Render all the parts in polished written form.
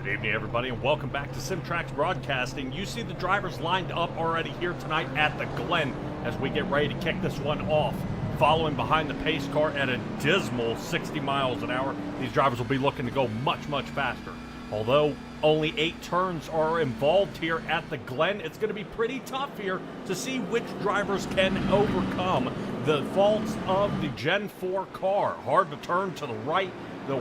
Good evening, everybody, and welcome back to SimTraX Broadcasting. You see the drivers lined up already here tonight at the Glen as we get ready to kick this one off. Following behind the pace car at a dismal 60 miles an hour, these drivers will be looking to go much, much faster. Although only 8 turns are involved here at the Glen, it's going to be pretty tough here to see which drivers can overcome the faults of the Gen 4 car. Hard to turn to the right.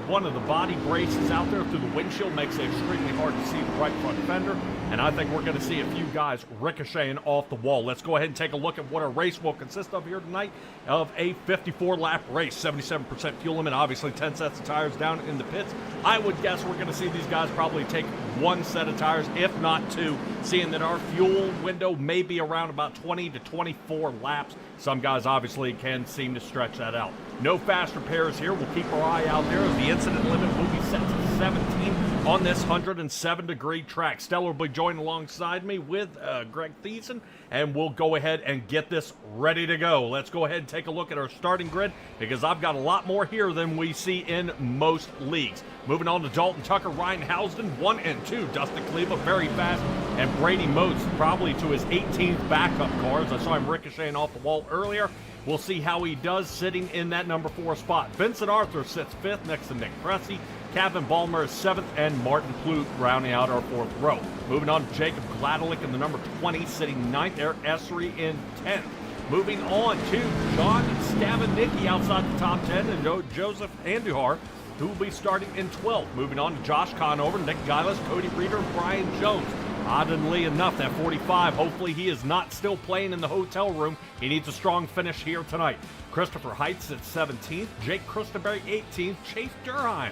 One of the body braces out there through the windshield makes it extremely hard to see the right front fender, and I think we're going to see a few guys ricocheting off the wall. Let's go ahead and take a look at what our race will consist of here tonight, of a 54-lap race, 77% fuel limit, obviously 10 sets of tires down in the pits. I would guess we're going to see these guys probably take 1 set of tires, if not 2, seeing that our fuel window may be around about 20 to 24 laps. Some guys obviously can seem to stretch that out. No fast repairs here. We'll keep our eye out there as the incident limit will be set to 17 on this 107-degree track. Stella will be joined alongside me with Greg Thiessen, and we'll go ahead and get this ready to go. Let's go ahead and take a look at our starting grid because I've got a lot more here than we see in most leagues. Moving on to Dalton Tucker, Ryan Housden, 1 and 2. Dustin Kleba, very fast, and Brady Moats probably to his 18th backup car, as I saw him ricocheting off the wall earlier. We'll see how he does sitting in that number 4 spot. Vincent Arthur sits 5th next to Nick Cressy. Kevin Ballmer is 7th, and Martin Plute rounding out our 4th row. Moving on to Jacob Gladelick in the number 20, sitting 9th. Eric Essery in 10th. Moving on to John Stavanicki outside the top 10, and Joseph Andujar, who will be starting in 12th. Moving on to Josh Conover, Nick Giles, Cody Reeder, and Brian Jones. Oddly enough, that 45, hopefully he is not still playing in the hotel room. He needs a strong finish here tonight. Christopher Heitz at 17th, Jake Christenberry 18th, Chase Durheim.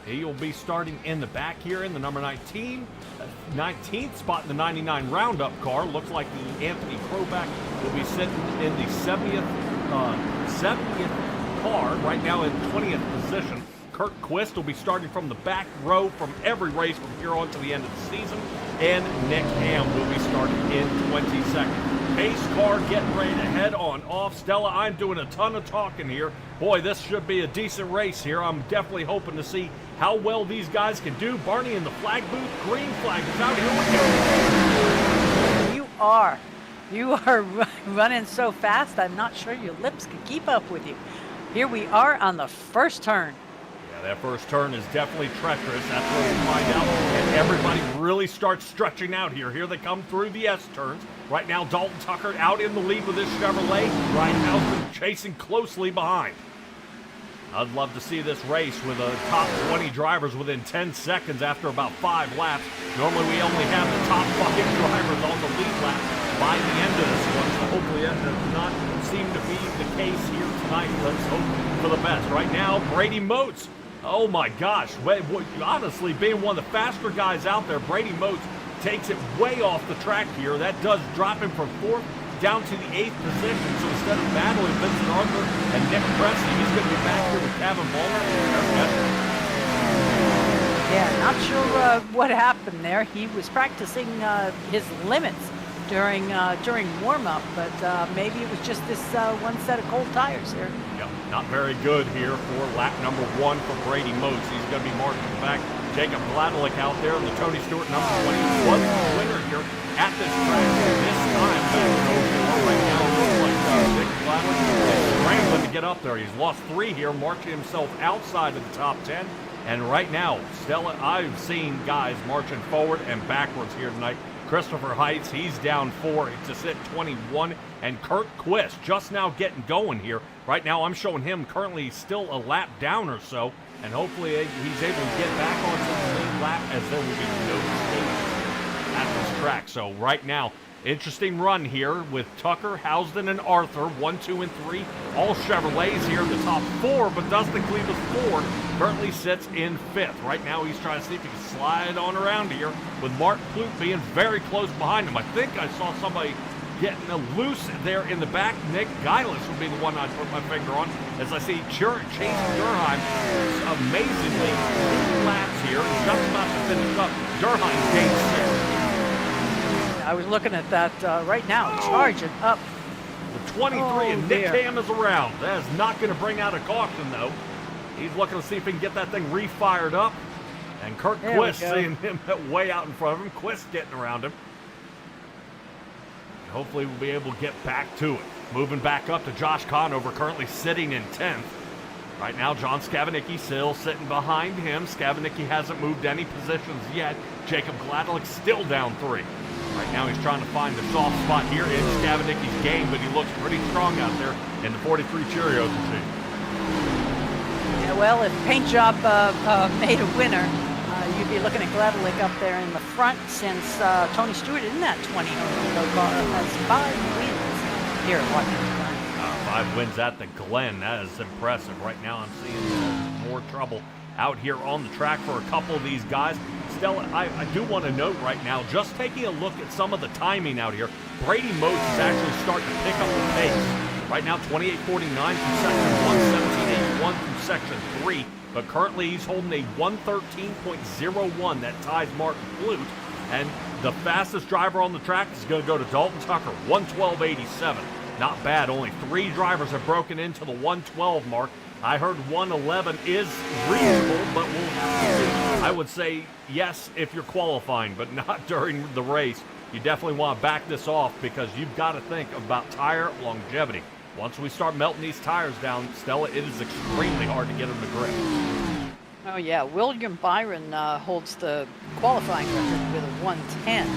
He will be starting in the back here in the number 19th spot in the 99 Roundup car. Looks like the Anthony Kroback will be sitting in the 70th car, right now in 20th position. Kurt Quist will be starting from the back row from every race from here on to the end of the season. And Nick Ham will be starting in 22nd. Pace car getting ready to head on off. Stella, I'm doing a ton of talking here. Boy, this should be a decent race here. I'm definitely hoping to see how well these guys can do. Barney in the flag booth. Green flag is out. Here we go. You are running so fast, I'm not sure your lips can keep up with you. Here we are on the first turn. That first turn is definitely treacherous. That's where we find out. And everybody really starts stretching out here. Here they come through the S turns. Right now, Dalton Tucker out in the lead with his Chevrolet. Ryan Housden chasing closely behind. I'd love to see this race with a top 20 drivers within 10 seconds after about 5 laps. Normally, we only have the top 5 drivers on the lead lap by the end of this one. So hopefully that does not seem to be the case here tonight. Let's hope for the best. Right now, Brady Moats. Oh my gosh, honestly, being one of the faster guys out there, Brady Moats takes it way off the track here. That does drop him from 4th down to the 8th position. So instead of battling Vincent Arthur and Nick Cressy, he's going to be back here with Kevin Ballmer. Yeah, not sure what happened there. He was practicing his limits during warm-up, but maybe it was just this 1 set of cold tires here. Yep, not very good here for lap number 1 for Brady Moats. He's going to be marching back. Jacob Gladelick out there, and the Tony Stewart number 20 was the winner here at this track. This time, right now, it looks like Jacob Gladelick is scrambling to get up there. He's lost 3 here, marching himself outside of the top 10. And right now, Stella, I've seen guys marching forward and backwards here tonight. Christopher Heitz, he's down 4 to sit 21, and Kurt Quist just now getting going here. Right now, I'm showing him currently still a lap down or so, and hopefully he's able to get back onto the lead lap as there will be no mistakes at this track. So right now, interesting run here with Tucker, Housden, and Arthur, 1, 2, and 3. All Chevrolets here in the top 4, but Dustin Kleba's 4 currently sits in 5th. Right now, he's trying to see if he can slide on around here with Martin Plute being very close behind him. I think I saw somebody getting loose there in the back. Nick Giles would be the one I'd put my finger on as I see Chase Durheim amazingly 2 laps here. He's just about to finish up. Durheim gains 6. I was looking at that right now, charging up. The 23 and Nick Ham is around. That is not going to bring out a caution, though. He's looking to see if he can get that thing refired up. And Kurt There we Quist go. seeing him way out in front of him. Quist getting around him. Hopefully we'll be able to get back to it. Moving back up to Josh Conover, currently sitting in 10th. Right now, John Skavenicki still sitting behind him. Skavenicki hasn't moved any positions yet. Jacob Gladlick still down 3. Right now, he's trying to find the soft spot here in Skavenicki's game, but he looks pretty strong out there in the 43 Cheerios machine. Yeah, well, if paint job made a winner, you'd be looking at Gladlick up there in the front, since Tony Stewart in that 20 car has 5 wins here at Watkins Glen. 5 wins at the Glen. That is impressive. Right now, I'm seeing more trouble out here on the track for a couple of these guys. Stella, I do want to note right now, just taking a look at some of the timing out here, Brady Motes is actually starting to pick up the pace. Right now, 28.49 through section 1, 17.81 through section 3, but currently he's holding a 113.01 that ties Martin Flute. And the fastest driver on the track is going to go to Dalton Tucker, 112.87. Not bad. Only 3 drivers have broken into the 112 mark. I heard 111 is reasonable, but we'll have to see. I would say yes if you're qualifying, but not during the race. You definitely want to back this off, because you've got to think about tire longevity. Once we start melting these tires down, Stella, it is extremely hard to get them to grip. Oh yeah, William Byron holds the qualifying record with a 110,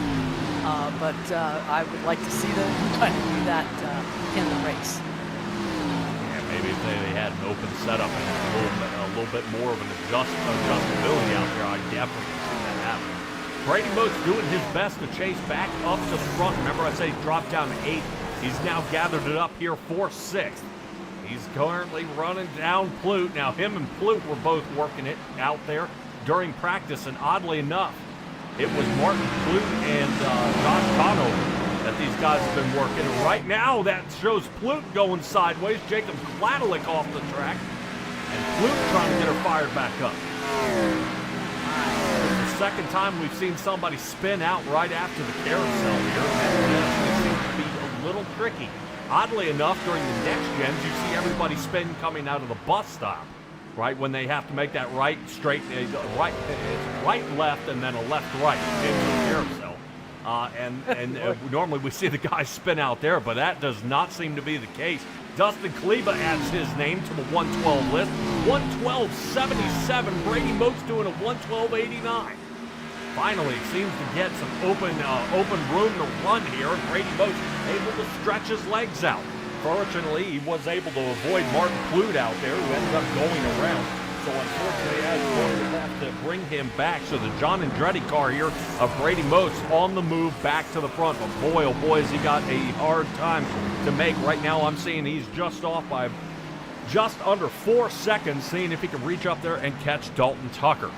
but I would like to see them try to do that in the race. Yeah, maybe if they had an open setup and a little bit more of an adjustability out there, I definitely see that happen. Brady Motes doing his best to chase back up to the front. Remember, I said he dropped down to 8th. He's now gathered it up here for 6th. He's currently running down Plute. Now, him and Plute were both working it out there during practice, and oddly enough, it was Martin Plute and Josh Conover that these guys have been working. And right now, that shows Plute going sideways. Jacob Gladlick off the track, and Plute trying to get her fired back up. It's the second time we've seen somebody spin out right after the carousel here, and it seems to be a little tricky. Oddly enough, during the next gens, you see everybody spin coming out of the bus stop, right? When they have to make that right, straight, right, left, and then a left, right into the carousel. Normally we see the guys spin out there, but that does not seem to be the case. Dustin Kleba adds his name to the 112 list. 112.77. Brady Motes doing a 112.89. Finally seems to get some open room to run here, and Brady Motes able to stretch his legs out. Fortunately, he was able to avoid Martin Plute out there, who ended up going around. So unfortunately, as will have to bring him back. So the John Andretti car here of Brady Motes on the move back to the front. But boy, oh boy, has he got a hard time to make. Right now, I'm seeing he's just off by just under 4 seconds, seeing if he can reach up there and catch Dalton Tucker.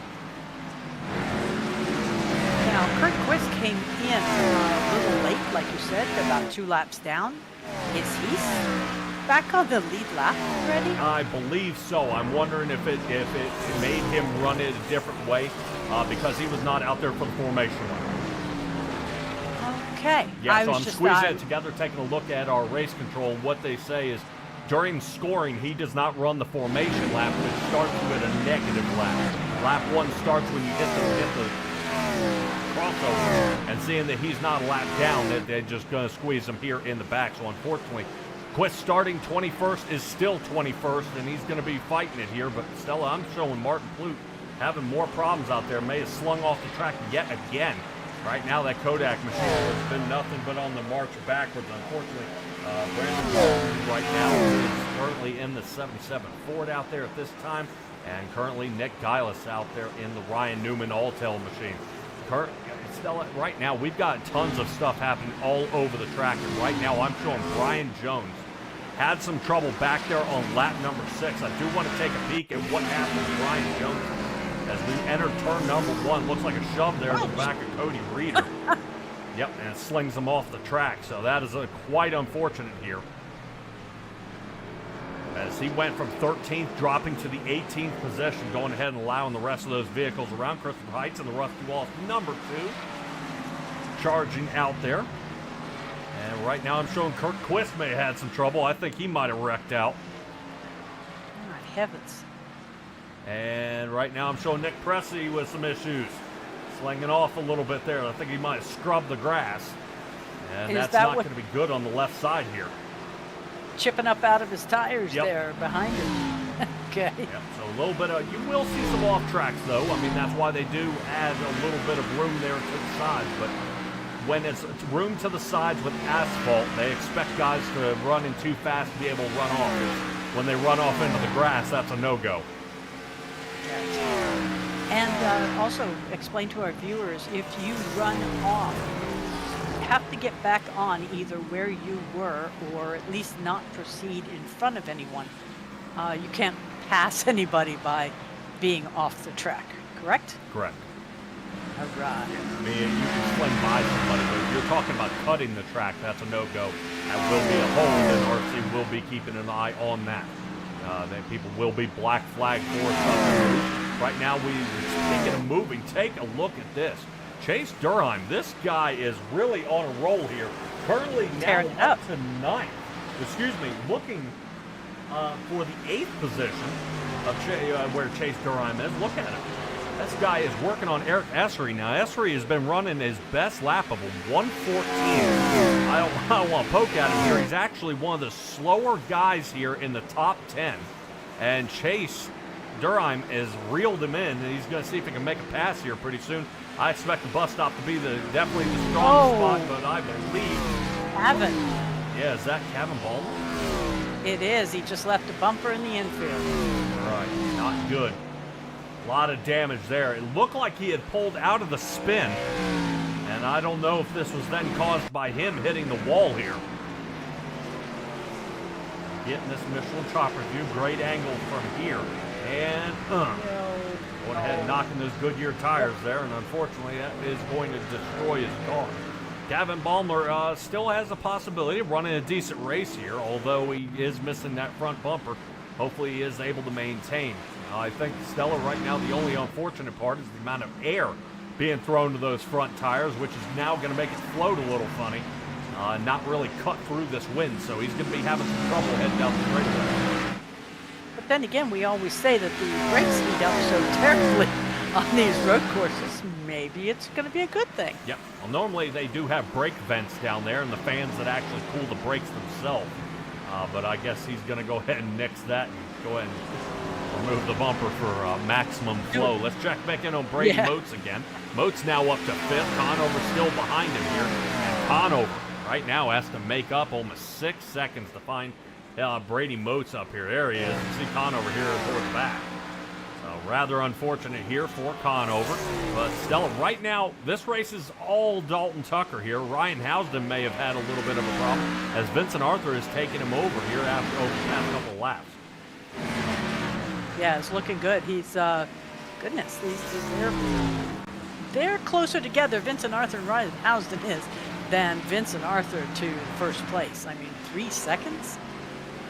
Now, Kurt Quist came in a little late, like you said, about 2 laps down. Is he back on the lead lap already? I believe so. I'm wondering if it made him run it a different way because he was not out there for the formation lap. Okay. Yeah, so I'm squeezing it together, taking a look at our race control. What they say is during scoring, he does not run the formation lap, which starts with a negative lap. Lap 1 starts when you hit the crossover, and seeing that he's not a lap down, they're just going to squeeze him here in the back. So unfortunately, Quist starting 21st is still 21st, and he's going to be fighting it here. But Stella, I'm showing Martin Plute having more problems out there. May have slung off the track yet again. Right now, that Kodak machine has been nothing but on the march backwards. Unfortunately, Brandon Walton right now is currently in the 77 Ford out there at this time, and currently Nick Gillis out there in the Ryan Newman Alltel machine. Stella, right now, we've got tons of stuff happening all over the track, and right now I'm showing Brian Jones had some trouble back there on lap number 6. I do want to take a peek at what happened to Brian Jones as we enter turn number 1. Looks like a shove there in the back of Cody Reeder. Yep, and it slings him off the track, so that is quite unfortunate here. As he went from 13th, dropping to the 18th position, going ahead and allowing the rest of those vehicles around. Christopher Heights and the Rusty Walls, number 2, charging out there. And right now I'm showing Kurt Quist may have had some trouble. I think he might have wrecked out. Oh, heavens. And right now I'm showing Nick Pressey with some issues. Slinging off a little bit there. I think he might have scrubbed the grass. And that's not going to be good on the left side here. Chipping up out of his tires there behind him. Okay. Yep, so a little bit of, you will see some off tracks though. I mean, that's why they do add a little bit of room there to the sides. But when it's room to the sides with asphalt, they expect guys to run in too fast to be able to run off. When they run off into the grass, that's a no-go. And also explain to our viewers, if you run off, you have to get back on either where you were or at least not proceed in front of anyone. You can't pass anybody by being off the track, correct? Correct. All right. I mean, you can swing by somebody, but if you're talking about cutting the track, that's a no-go. That will be a hold, and RC will be keeping an eye on that. Then people will be black flag for us. Right now, speaking of moving, take a look at this. Chase Durham, this guy is really on a roll here. Currently now up to 9th. Excuse me, looking for the 8th position of where Chase Durham is. Look at him. This guy is working on Eric Essery now. Essery has been running his best lap of a 1:14. I don't want to poke at him here. He's actually one of the slower guys here in the top 10. And Chase Durham has reeled him in, and he's going to see if he can make a pass here pretty soon. I expect the bus stop to be definitely the strongest spot, but I believe... Kevin. Yeah, is that Kevin Baldwin? It is. He just left a bumper in the infield. Right, not good. A lot of damage there. It looked like he had pulled out of the spin, and I don't know if this was then caused by him hitting the wall here. Getting this Michelin chopper view, great angle from here, and going ahead and knocking those Goodyear tires there, and unfortunately that is going to destroy his car. Gavin Balmer still has a possibility of running a decent race here, although he is missing that front bumper. Hopefully he is able to maintain. I think Stella right now, the only unfortunate part is the amount of air being thrown to those front tires, which is now going to make it float a little funny. Not really cut through this wind, so he's going to be having some trouble heading down the straightaway. But then again, we always say that the brakes heat up so terribly on these road courses. Maybe it's going to be a good thing. Yep. Well, normally they do have brake vents down there and the fans that actually cool the brakes themselves. But I guess he's going to go ahead and nix that and go ahead and remove the bumper for maximum flow. Let's check back in on Brady Motes again. Motes now up to 5th. Conover still behind him here. And Conover right now has to make up almost 6 seconds to find Brady Motes up here. There he is. You see Conover here towards the back. So rather unfortunate here for Conover. But Stella, right now, this race is all Dalton Tucker here. Ryan Housden may have had a little bit of a problem as Vincent Arthur is taking him over here after the past couple of laps. Yeah, it's looking good. He's, goodness, they're closer together, Vincent Arthur and Ryan Housden is, than Vincent Arthur to first place. I mean, 3 seconds?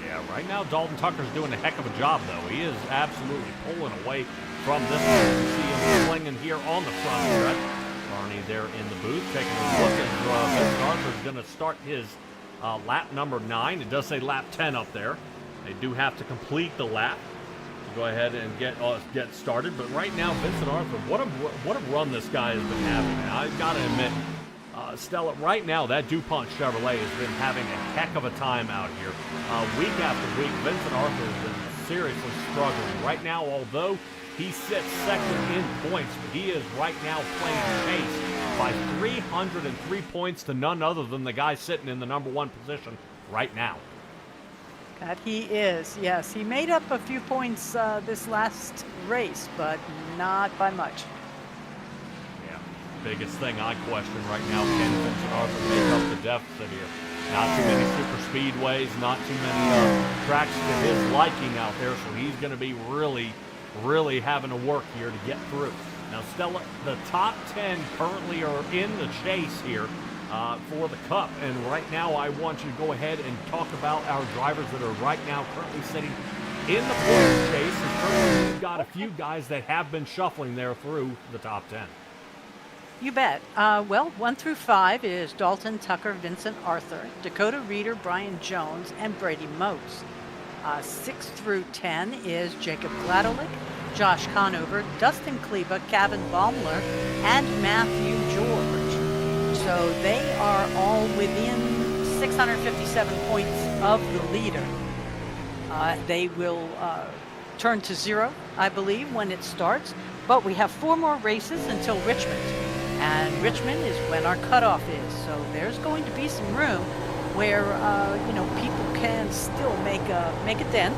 Yeah, right now Dalton Tucker's doing a heck of a job, though. He is absolutely pulling away from this one. You see him slinging here on the front stretch. Barney there in the booth taking a look at Vincent Arthur's going to start his lap number 9. It does say lap 10 up there. They do have to complete the lap to go ahead and get started. But right now, Vincent Arthur, what a run this guy has been having. And I've got to admit, Stella, right now, that DuPont Chevrolet has been having a heck of a time out here. Week after week, Vincent Arthur has been seriously struggling. Right now, although he sits second in points, he is right now playing chase by 303 points to none other than the guy sitting in the number 1 position right now. That he is, yes. He made up a few points this last race, but not by much. Biggest thing I question right now, can Vincent Arthur make up the deficit here? Not too many super speedways, not too many tracks to his liking out there, so he's going to be really having to work here to get through. Now, Stella, the top 10 currently are in the chase here for the Cup, and right now I want you to go ahead and talk about our drivers that are right now currently sitting in the points chase, and currently we've got a few guys that have been shuffling there through the top 10. You bet. Well, 1 through 5 is Dalton Tucker, Vincent Arthur, Dakota Reeder, Brian Jones, and Brady Motes. 6 through 10 is Jacob Gladolick, Josh Conover, Dustin Kleba, Kevin Baumler, and Matthew George. So they are all within 657 points of the leader. They will turn to 0, I believe, when it starts. But we have 4 more races until Richmond. And Richmond is when our cutoff is. So there's going to be some room where, people can still make a dent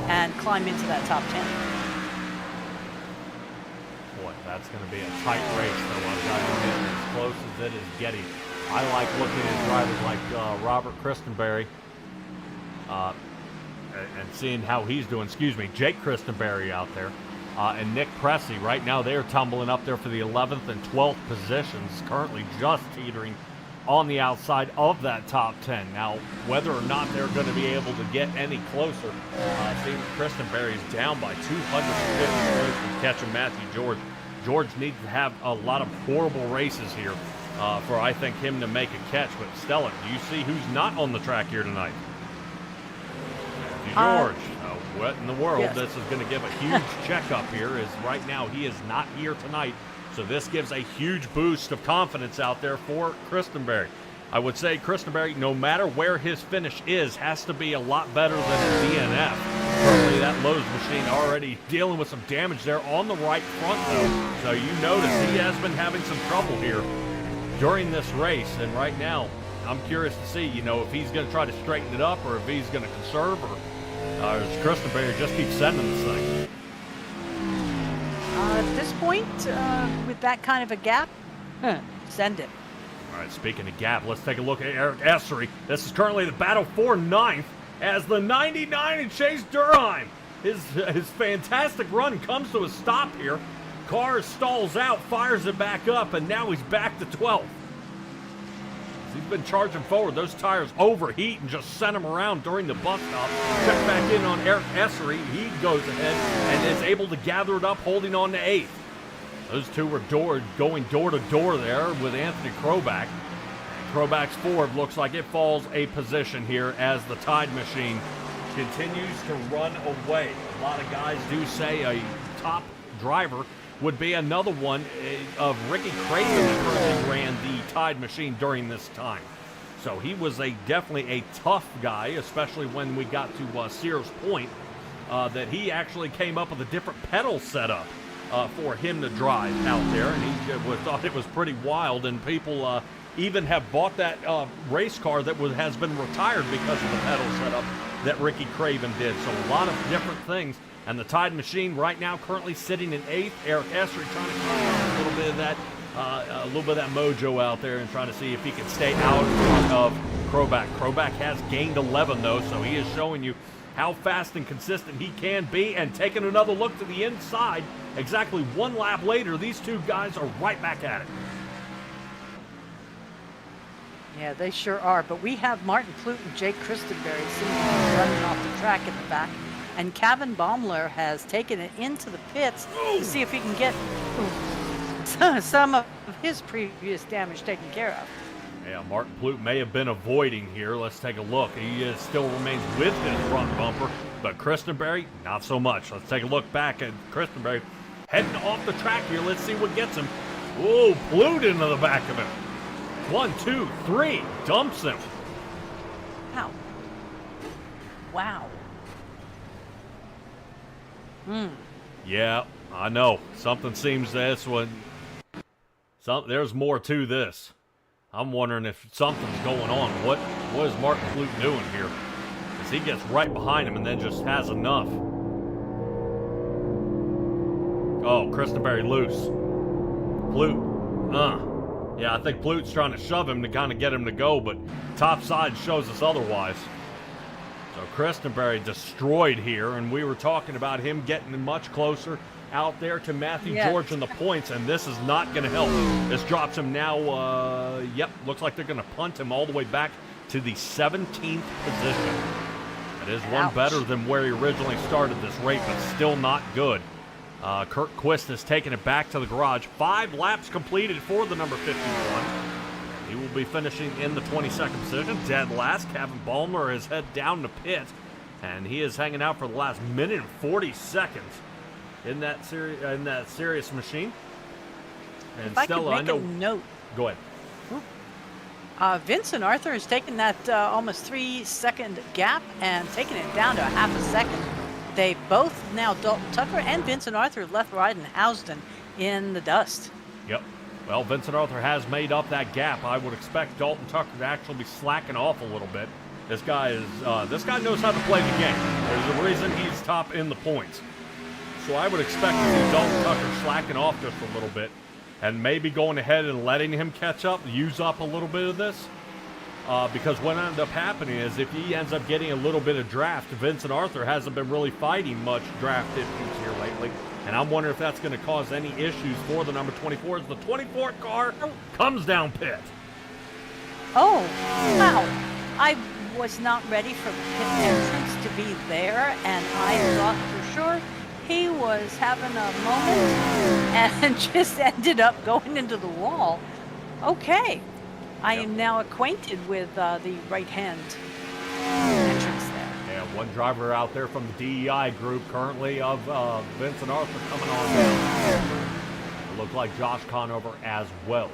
and climb into that top 10. Boy, that's going to be a tight race, though. I've got to admit, as close as it is getting. I like looking at drivers like Robert Christenberry and seeing how he's doing. Jake Christenberry out there. And Nick Pressey. Right now, they're tumbling up there for the 11th and 12th positions, currently just teetering on the outside of that top 10. Now, whether or not they're going to be able to get any closer, seeing Christenberry's down by 250 points from catching Matthew George. George needs to have a lot of horrible races here for, I think, him to make a catch. But Stella, do you see who's not on the track here tonight? Matthew George. What in the world? Yes. This is going to give a huge checkup here, as right now he is not here tonight. So this gives a huge boost of confidence out there for Christenberry. I would say Christenberry, no matter where his finish is, has to be a lot better than the DNF. Certainly that Lowe's machine already dealing with some damage there on the right front, though. So you notice he has been having some trouble here during this race. And right now, I'm curious to see, if he's going to try to straighten it up or if he's going to conserve or does Christenberry just keep sending this thing? At this point, with that kind of a gap, send it. All right, speaking of gap, let's take a look at Eric Essery. This is currently the battle for 9th as the 99 and Chase Durheim. His fantastic run comes to a stop here. Car stalls out, fires it back up, and now he's back to 12th. He's been charging forward. Those tires overheat and just sent him around during the bus stop. Check back in on Eric Essery. He goes ahead and is able to gather it up, holding on to 8th. Those two were going door to door there with Anthony Kroback. Kroback's Ford looks like it falls a position here as the Tide machine continues to run away. A lot of guys do say a top driver would be another one of Ricky Craven that currently ran the Tide machine during this time. So he was definitely a tough guy, especially when we got to Sears Point, that he actually came up with a different pedal setup for him to drive out there, and he thought it was pretty wild, and people even have bought that race car that has been retired because of the pedal setup that Ricky Craven did. So a lot of different things. And the Tide machine right now currently sitting in 8th. Eric Essery trying to find a little bit of that mojo out there and trying to see if he can stay out of Kroback. Kroback has gained 11 though, so he is showing you how fast and consistent he can be. And taking another look to the inside, exactly 1 lap later, these two guys are right back at it. Yeah, they sure are. But we have Martin Plute and Jake Christenberry sitting running off the track in the back. And Kevin Baumler has taken it into the pits to see if he can get some of his previous damage taken care of. Yeah, Martin Plute may have been avoiding here. Let's take a look. He still remains with his front bumper, but Christenberry, not so much. Let's take a look back at Christenberry heading off the track here. Let's see what gets him. Whoa, Plute into the back of him. 1, 2, 3, dumps him. Wow. Wow. Yeah, I know. Something seems this one. There's more to this. I'm wondering if something's going on. What is Martin Plute doing here? Because he gets right behind him and then just has enough. Oh, Christenberry loose. Plute. Yeah, I think Plute's trying to shove him to kind of get him to go, but top side shows us otherwise. So Christenberry destroyed here, and we were talking about him getting much closer out there to Matthew George in the points, and this is not going to help. This drops him now, looks like they're going to punt him all the way back to the 17th position. That is one better than where he originally started this race, but still not good. Kurt Quist has taken it back to the garage. 5 laps completed for the number 51. He will be finishing in the 22nd position. Dead last. Kevin Baumler has head down to pit, and he is hanging out for the last minute and 40 seconds. in that Sirius machine. And If I could Stella, make a note. Go ahead. Vincent Arthur has taken that almost 3-second gap and taken it down to a half a second. They both now, Dalton Tucker and Vincent Arthur, left Ridenhousden in the dust. Yep. Well, Vincent Arthur has made up that gap. I would expect Dalton Tucker to actually be slacking off a little bit. This guy knows how to play the game. There's a reason he's top in the points. So I would expect to see Dalton Tucker slacking off just a little bit, and maybe going ahead and letting him catch up, use up a little bit of this. Because what ends up happening is if he ends up getting a little bit of draft, Vincent Arthur hasn't been really fighting much draft issues here lately. And I'm wondering if that's going to cause any issues for the number 24 as the 24th car comes down pit. Oh, wow. I was not ready for the pit entrance to be there, and I thought for sure he was having a moment and just ended up going into the wall. Okay. I am now acquainted with the right-hand entrance there. Yeah, one driver out there from the DEI group currently of Vincent Arthur coming on down. It looked like Josh Conover as well.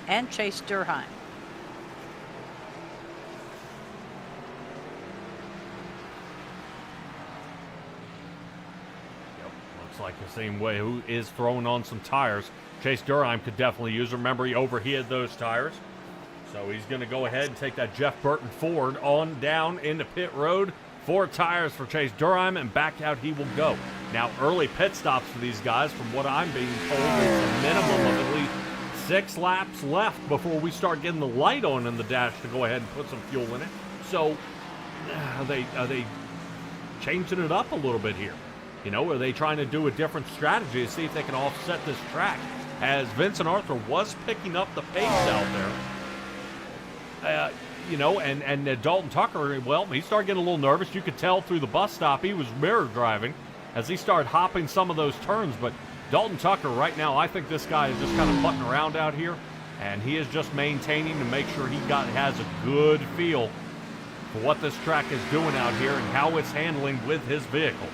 And Chase Durheim. Yep, looks like the same way who is throwing on some tires. Chase Durheim could definitely use. Remember, he overheated those tires. So he's going to go ahead and take that Jeff Burton Ford on down into pit road. 4 tires for Chase Durheim, and back out he will go. Now, early pit stops for these guys, from what I'm being told, is a minimum of at least 6 laps left before we start getting the light on in the dash to go ahead and put some fuel in it. So, are they changing it up a little bit here? You know, are they trying to do a different strategy to see if they can offset this track? As Vincent Arthur was picking up the pace out there. You know, and Dalton Tucker, well, he started getting a little nervous. You could tell through the bus stop he was mirror driving as he started hopping some of those turns. But Dalton Tucker right now, I think this guy is just kind of putting around out here. And he is just maintaining to make sure he has a good feel for what this track is doing out here and how it's handling with his vehicle.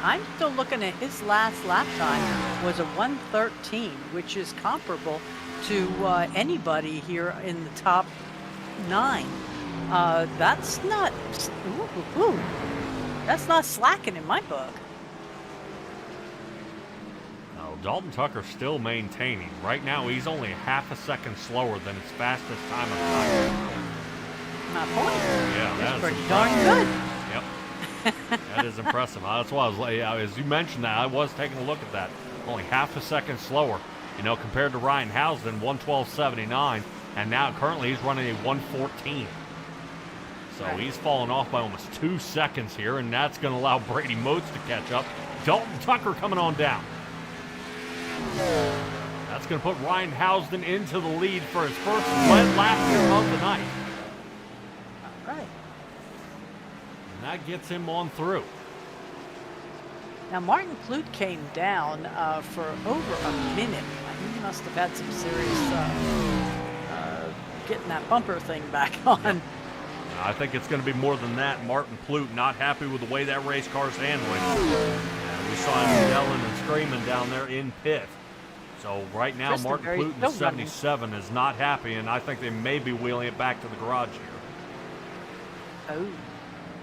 I'm still looking at his last lap time was a 1:13, which is comparable to anybody here in the top 9. That's not that's not slacking in my book. No, Dalton Tucker's still maintaining. Right now, he's only half a second slower than his fastest time of night. My point. Yeah, that's pretty darn good. Yep. That is impressive. That's why I was like, as you mentioned that, I was taking a look at that. Only half a second slower, you know, compared to Ridenhousden, 1:12.79, and now currently he's running a 1:14. So he's fallen off by almost 2 seconds here, and that's going to allow Brady Motes to catch up. Dalton Tucker coming on down. That's going to put Ridenhousden into the lead for his first wet lap here of the night. All right. And that gets him on through. Now, Martin Clute came down for over a minute. He must have had some serious getting that bumper thing back on. Yep. I think it's going to be more than that. Martin Clute not happy with the way that race car's handling. We saw him yelling and screaming down there in pit. So right now, Martin Clute in the 77 is not happy, and I think they may be wheeling it back to the garage here. Oh.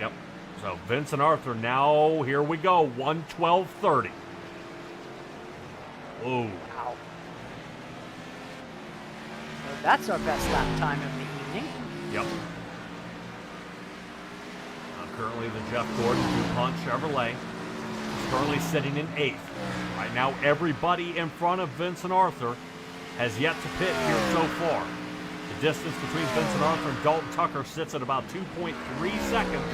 Yep. So Vincent Arthur now, here we go, 1:12.30. Whoa. Wow. So that's our best lap time of the evening. Yep. Currently the Jeff Gordon DuPont Chevrolet is currently sitting in 8th. Right now, everybody in front of Vincent Arthur has yet to pit here so far. The distance between Vincent Arthur and Dalton Tucker sits at about 2.3 seconds,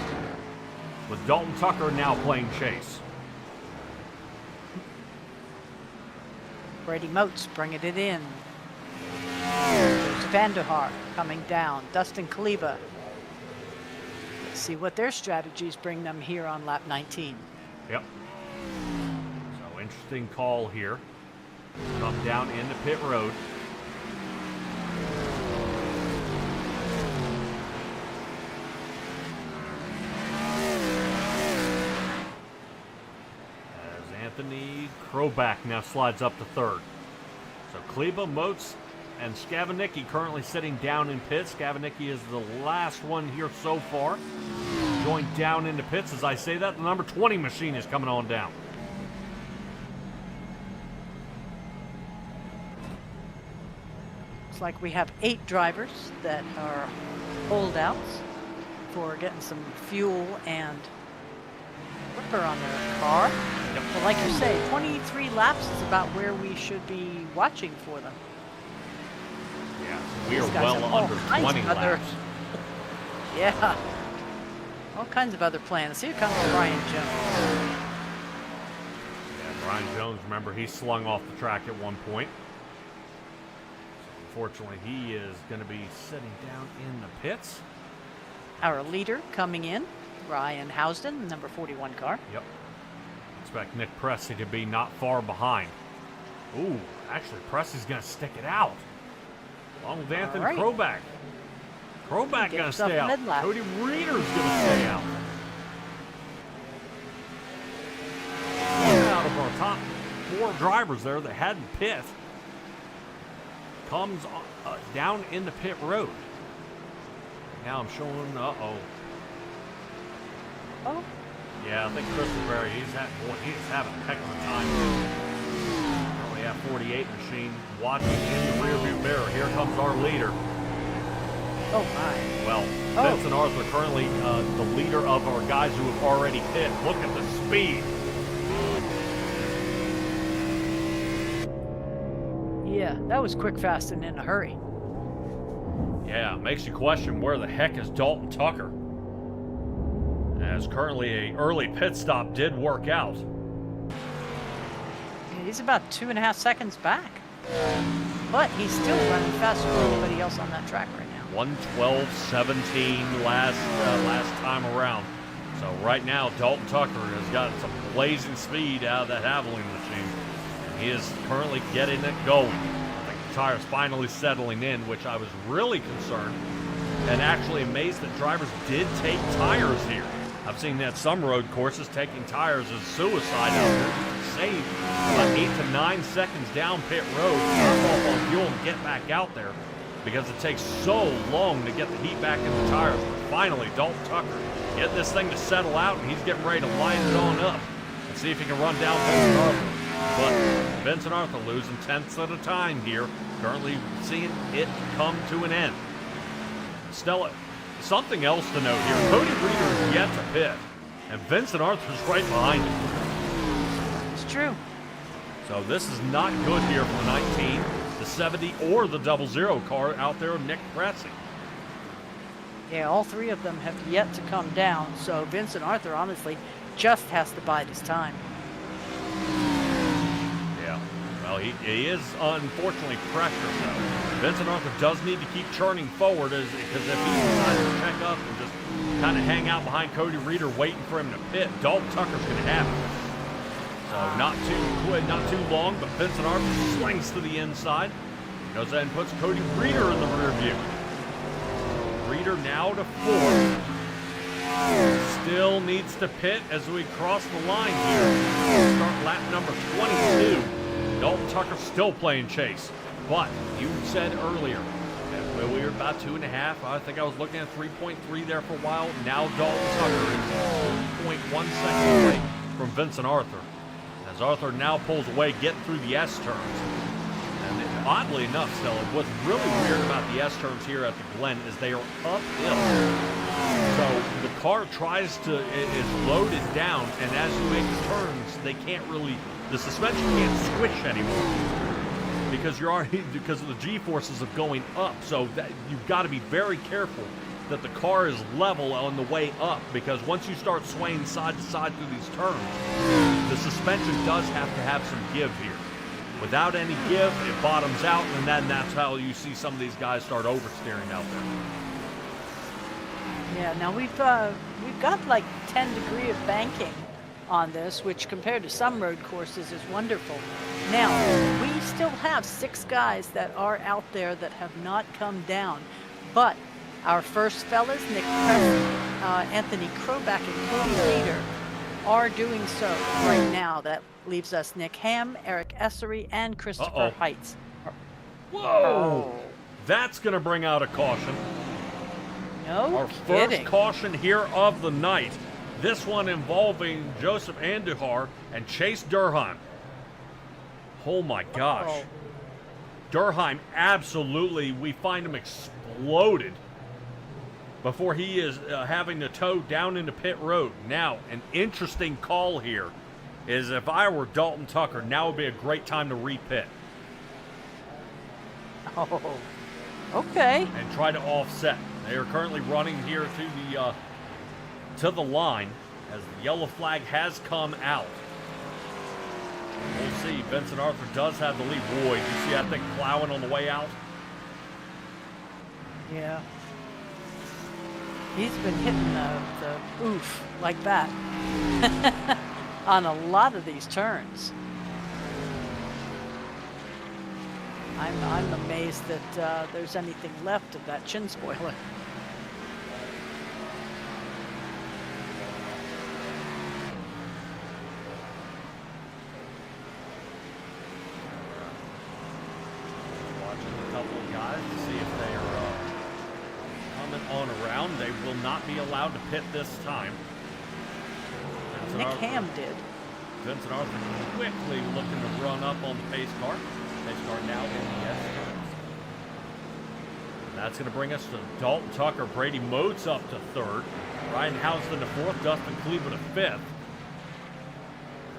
with Dalton Tucker now playing chase. Brady Motes bringing it in. There's Vanderhaar coming down. Dustin Kaleba. Let's see what their strategies bring them here on lap 19. Yep. So interesting call here. Come down into pit road. Kroback now slides up to third. So Kleba, Motes, and Skavanicki currently sitting down in pits. Skavanicki is the last one here so far. Going down into pits. As I say that, the number 20 machine is coming on down. Looks like we have 8 drivers that are holdouts for getting some fuel and rubber on their car. Yep. But like you say, 23 laps is about where we should be watching for them. Yeah, we are These guys well have all under kinds 20 of other- laps. Yeah. All kinds of other plans. Here comes Brian Jones. Yeah, Brian Jones, remember, he slung off the track at one point. So unfortunately, he is going to be sitting down in the pits. Our leader coming in, Ryan Housden, number 41 car. Yep. Expect Nick Pressey to be not far behind. Ooh, actually, Pressey's going to stick it out. Along with Anthony right. Kroback. Kroback Get going to yourself stay out. mid-lap. Cody Reeder's going to stay out. One out of our top 4 drivers there that hadn't pit comes down in the pit road. Now I'm showing, uh-oh. Oh, Yeah, I think Christopher, he's having a heck of a time. Only have 48 machine watching in the rearview mirror. Here comes our leader. oh my. Well, Vincent Arthur currently the leader of our guys who have already pit. Look at the speed. Yeah, that was quick, fast, and in a hurry. Yeah, makes you question where the heck is Dalton Tucker. As currently a early pit stop did work out. Yeah, he's about 2.5 seconds back. But he's still running faster than anybody else on that track right now. 1:12.17 last time around. So right now, Dalton Tucker has got some blazing speed out of that Havoline machine. And he is currently getting it going. I think the tire's finally settling in, which I was really concerned and actually amazed that drivers did take tires here. I've seen that some road courses taking tires as suicide out there. You can save about 8 to 9 seconds down pit road, turn off on fuel, and get back out there because it takes so long to get the heat back in the tires. But finally, Dalton Tucker getting this thing to settle out, and he's getting ready to light it on up and see if he can run down Vincent Arthur. But Vincent Arthur losing tenths at a time here, currently seeing it come to an end. Stella, something else to note here. Cody Reeder is yet to pit, and Vincent Arthur's right behind him. It's true. So this is not good here for the 19, the 70, or the 00 car out there, Nick Pressey. Yeah, all 3 of them have yet to come down, so Vincent Arthur honestly just has to bide his time. Yeah, well, he is unfortunately pressured, though. Vincent Arthur does need to keep churning forward because if he decides to check up and just kind of hang out behind Cody Reeder waiting for him to pit, Dalton Tucker's going to have it. So not too long, but Vincent Arthur slings to the inside. Goes ahead and puts Cody Reeder in the rear view. Reeder now to 4th. Still needs to pit as we cross the line here. Start lap number 22. Dalton Tucker still playing chase. But you said earlier that we were about 2.5. I think I was looking at 3.3 there for a while. Now Dalton Tucker is 0.1 seconds away from Vincent Arthur. As Arthur now pulls away, getting through the S turns. And oddly enough, Stella, what's really weird about the S turns here at the Glen is they are uphill. So the car is loaded down, and as you make the turns, the suspension can't squish anymore. Because because of the G-forces of going up. So that you've got to be very careful that the car is level on the way up, because once you start swaying side to side through these turns, the suspension does have to have some give here. Without any give, it bottoms out, and then that's how you see some of these guys start oversteering out there. Yeah, now we've got like 10 degree of banking on this, which compared to some road courses is wonderful. Now, we still have 6 guys that are out there that have not come down, but our first fellas, Nick Pressey, Anthony Kroback, and Cody Reeder, are doing so right now. That leaves us Nick Ham, Eric Essery, and Christopher Heitz. Whoa! Oh. That's going to bring out a caution. No Our kidding. first caution here of the night. This one involving Joseph Andujar and Chase Durheim. Oh my gosh. Oh. Durheim absolutely, we find him exploded before he is having to tow down into pit road. Now, an interesting call here is if I were Dalton Tucker, now would be a great time to repit. Oh, okay. And try to offset. They are currently running here to the line as the yellow flag has come out. We'll see. Vincent Arthur does have the lead. Boy, did you see that thing plowing on the way out? Yeah. He's been hitting the oof like that on a lot of these turns. I'm amazed that there's anything left of that chin spoiler. Watching a couple of guys to see if they are coming on around. They will not be allowed to pit this time. Nick Ham did. Vincent Arthur quickly looking to run up on the pace car. Pace car now in the S turns. That's going to bring us to Dalton Tucker. Brady Motes up to third. Ryan Houston to fourth. Dustin Cleveland to fifth.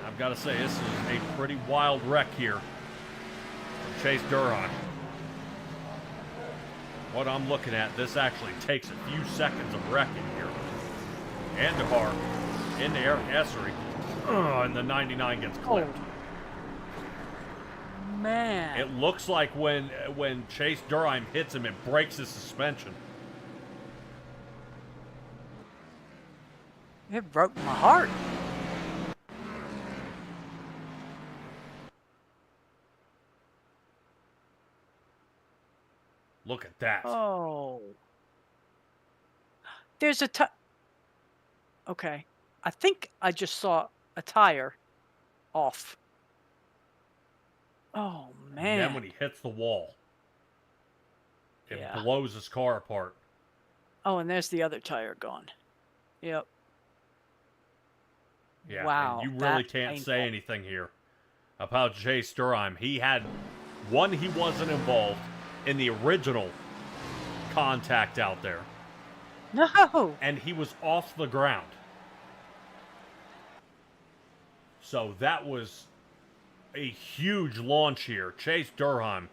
I've got to say, this is a pretty wild wreck here from Chase Durham. What I'm looking at, this actually takes a few seconds of wrecking here. Andujar into Eric Essery. And the 99 gets clipped. Oh, man. It looks like when Chase Durham hits him, it breaks his suspension. It broke my heart. Look at that. Oh. There's a okay. I think I just saw a tire off. Oh, man. And then when he hits the wall, it Yeah. blows his car apart. Oh, and there's the other tire gone. Yep. Yeah, Wow. and you really that's can't painful. say anything here about Chase Durham. He had one, he wasn't involved in the original contact out there. No. And he was off the ground. So that was a huge launch here. Chase Durham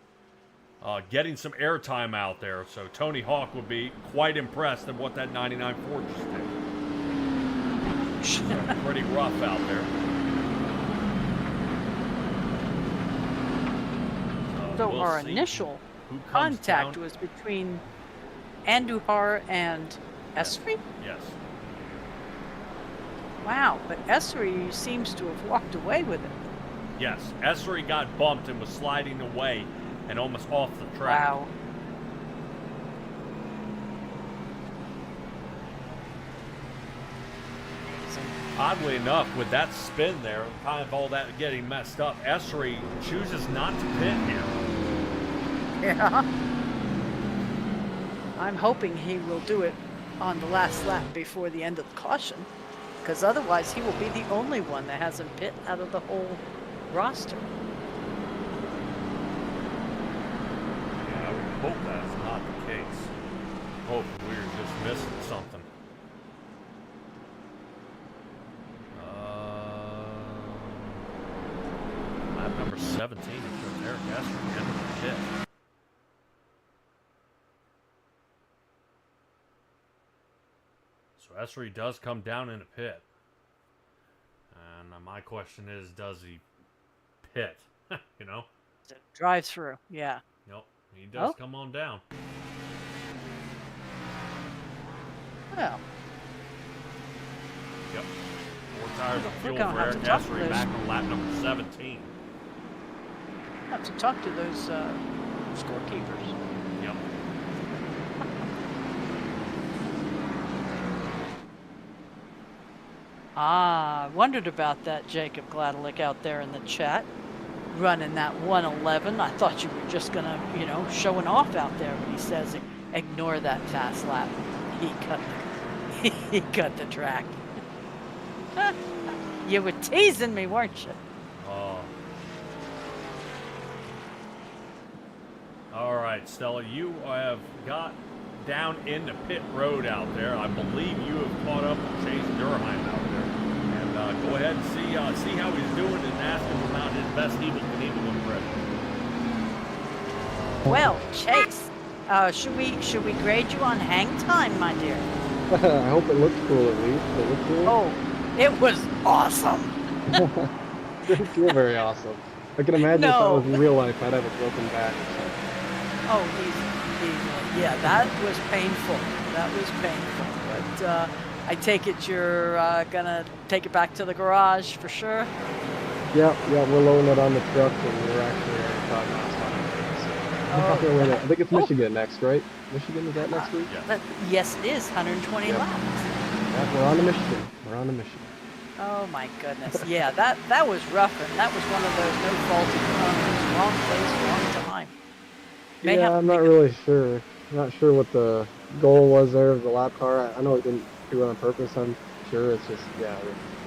getting some airtime out there. So Tony Hawk would be quite impressed at what that 99 Ford just did. So pretty rough out there. So we'll our see initial who comes contact down. was between Andujar and Essery? Yes. Wow, but Essery seems to have walked away with it. Yes. Essery got bumped and was sliding away and almost off the track. Wow. Oddly enough, with that spin there, kind of all that getting messed up, Essery chooses not to pit here. Yeah. I'm hoping he will do it on the last lap before the end of the caution, because otherwise he will be the only one that hasn't pit out of the whole roster. Yeah, I would hope that's not the case. Hope we're just missing something. Lap number 17, it shows Eric Essery into the pit. So Essery does come down in a pit. And my question is, does he pit? You know? Drive through, yeah. Nope, he does come on down. Well, Yep. 4 tires of We're fuel gonna for have Eric to talk to Essery those- back on lap number 17. I have to talk to those scorekeepers. Yep. Ah, wondered about that, Jacob Gladelick out there in the chat, running that 111. I thought you were just gonna, showing off out there, but he says ignore that fast lap. He cut the track. You were teasing me, weren't you? Oh. All right, Stella, you have got down into pit road out there. I believe you have caught up with Chase Durheim out there. And go ahead and see how he's doing and ask him about his best Evil Knievel impression. Well, Chase, should we grade you on hang time, my dear? I hope it looks cool at least. It looks cool. Oh, it was awesome. Didn't feel very awesome. I can imagine if that was in real life, I'd have a broken back or something. Oh, easily. Yeah, that was painful. But I take it you're gonna take it back to the garage for sure? Yeah, we're loading it on the truck, and we're actually already talking last time. I think it's Michigan next, right? Michigan, is that next week? Yeah. Yes, it is. 120 laps. Yeah, we're on to Michigan. Oh my goodness. Yeah, that was rough, and that was one of those no fault encounters. Wrong place, wrong time. I'm not really sure. I'm not sure what the goal was there of the lap car. I know it didn't do it on purpose, I'm sure. It's just, a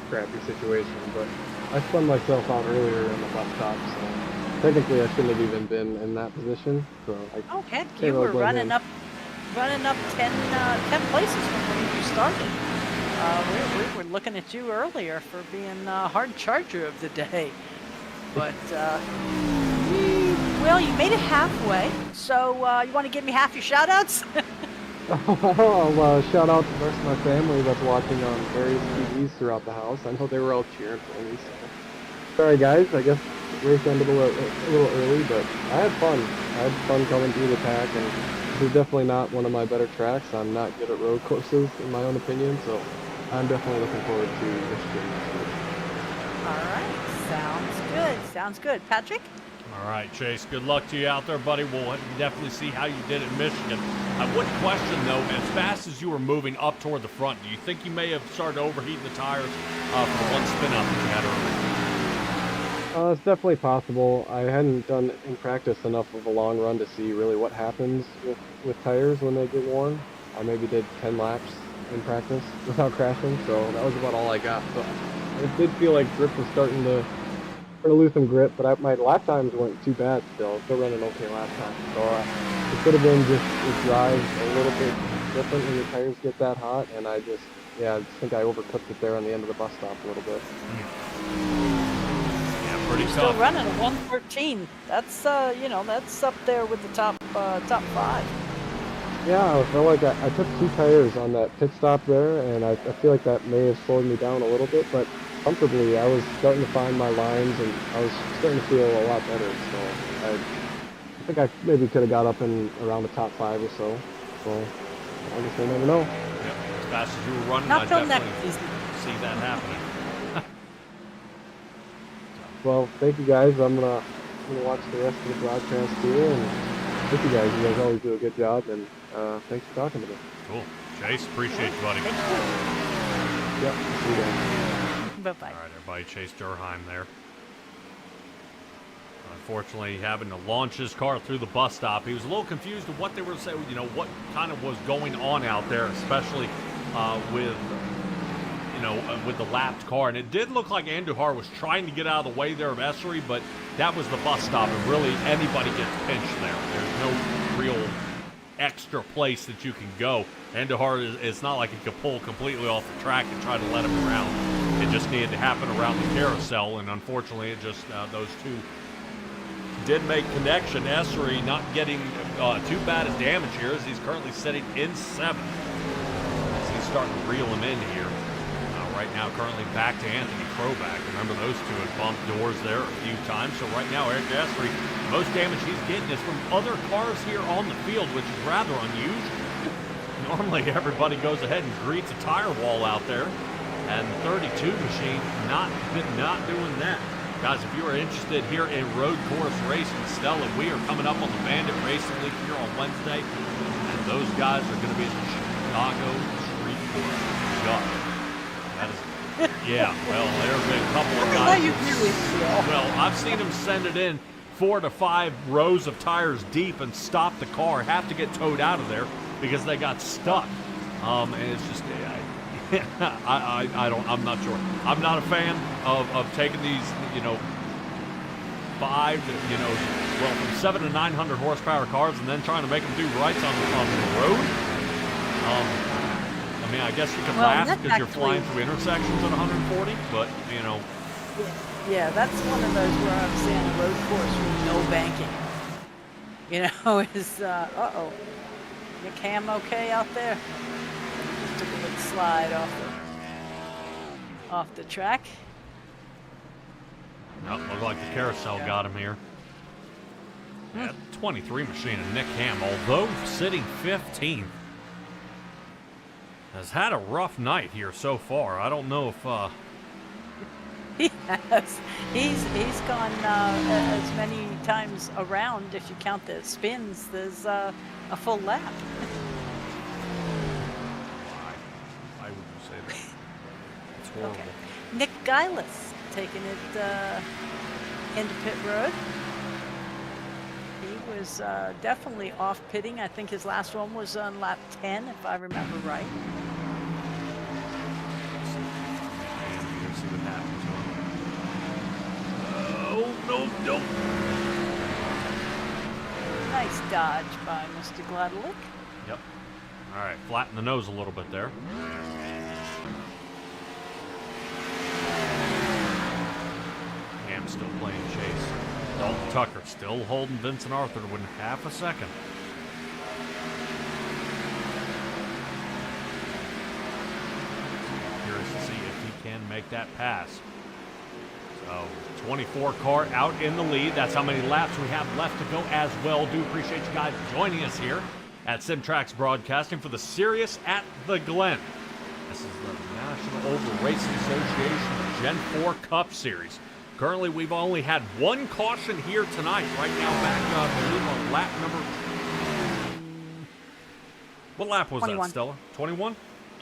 crappy situation. But I spun myself out earlier in the bus stop, so technically I shouldn't have even been in that position. So heck, you were running up 10 places from when you started. We were looking at you earlier for being hard charger of the day. But, well, you made it halfway. So, you want to give me half your shout-outs? I'll shout out to the rest of my family that's watching on various TVs throughout the house. I know they were all cheering for me. So. Sorry, guys. I guess the race ended a little early, but I had fun. I had fun coming through the pack, and this is definitely not one of my better tracks. I'm not good at road courses, in my own opinion, so I'm definitely looking forward to Michigan. All right. Sounds good. Patrick? All right, Chase, good luck to you out there, buddy. We'll definitely see how you did in Michigan. I would question, though, as fast as you were moving up toward the front, do you think you may have started overheating the tires for the one spin-up that you had earlier? It's definitely possible. I hadn't done in practice enough of a long run to see really what happens with tires when they get worn. I maybe did 10 laps in practice without crashing, so that was about all I got. So it did feel like grip was starting to lose some grip, but my lap times weren't too bad still running okay lap time. So it could have been just it drives a little bit different when your tires get that hot, and I just think I overcooked it there on the end of the bus stop a little bit. Yeah, pretty tough. Still running a 113. That's that's up there with the top 5. Yeah, I felt like I took 2 tires on that pit stop there, and I feel like that may have slowed me down a little bit, but comfortably, I was starting to find my lines, and I was starting to feel a lot better. So I think I maybe could have got up in around the top 5 or so. So I guess we'll never know. Yep. As fast as you were running, Not I till definitely next season. see that happening. Well, thank you guys. I'm gonna watch the rest of the broadcast here, and thank you guys. You guys always do a good job, and thanks for talking to me. Cool. Chase, appreciate you, buddy. Thank you. Yep. See you guys. Bye-bye. All right, everybody, Chase Durheim there. Unfortunately, having to launch his car through the bus stop. He was a little confused of what they were saying, what kind of was going on out there, especially with the lapped car. And it did look like Andujar was trying to get out of the way there of Essery, but that was the bus stop, and really anybody gets pinched there. There's no real extra place that you can go. Andujar it's not like he could pull completely off the track and try to let him around. It just needed to happen around the carousel, and unfortunately, it just those two did make connection. Essery not getting too bad of damage here, as he's currently sitting in 7th. As he's starting to reel him in here. Right now, currently back to Anthony Kroback. Remember, those two had bumped doors there a few times. So right now, Eric Essery, the most damage he's getting is from other cars here on the field, which is rather unusual. Normally, everybody goes ahead and greets a tire wall out there. And the 32 machine not doing that. Guys, if you are interested here in road course racing, Stella, we are coming up on the Bandit Racing League here on Wednesday. And those guys are going to be at the Chicago Street Course. That is Yeah, well, there have been a couple of How guys. you really feel? Well, I've seen him send it in 4 to 5 rows of tires deep and stop the car, have to get towed out of there because they got stuck. And it's just, I'm not sure. I'm not a fan of taking these, 7 to 900 horsepower cars and then trying to make them do rights on the road. I mean, I guess you can last because you're flying through intersections at 140, but, Yeah, that's one of those where I'm saying a road course with no banking. Is, uh-oh. Your cam okay out there? Just took a little slide off the track. Nope, looked like the carousel got him here. Yeah, 23 machine and Nick Ham, although sitting 15th, has had a rough night here so far. I don't know if He has. He's gone as many times around, if you count the spins, there's a full lap. I wouldn't say that. It's horrible. Okay. Nick Gillis taking it into pit road. He was definitely off pitting. I think his last one was on lap 10, if I remember right. Let's see what happens. Oh, no. Nice dodge by Mr. Gladelick. Yep. All right, flatten the nose a little bit there. Ham's still playing chase. Dalton Tucker still holding Vincent Arthur to within half a second. Curious to see if he can make that pass. So, 24 car out in the lead. That's how many laps we have left to go as well. Do appreciate you guys joining us here at SimTraX Broadcasting for the Sirius at the Glen. This is the National Oval Racing Association Gen 4 Cup Series. Currently, we've only had one caution here tonight. Right now, back I believe on lap number... What lap was 21. that, Stella? 21?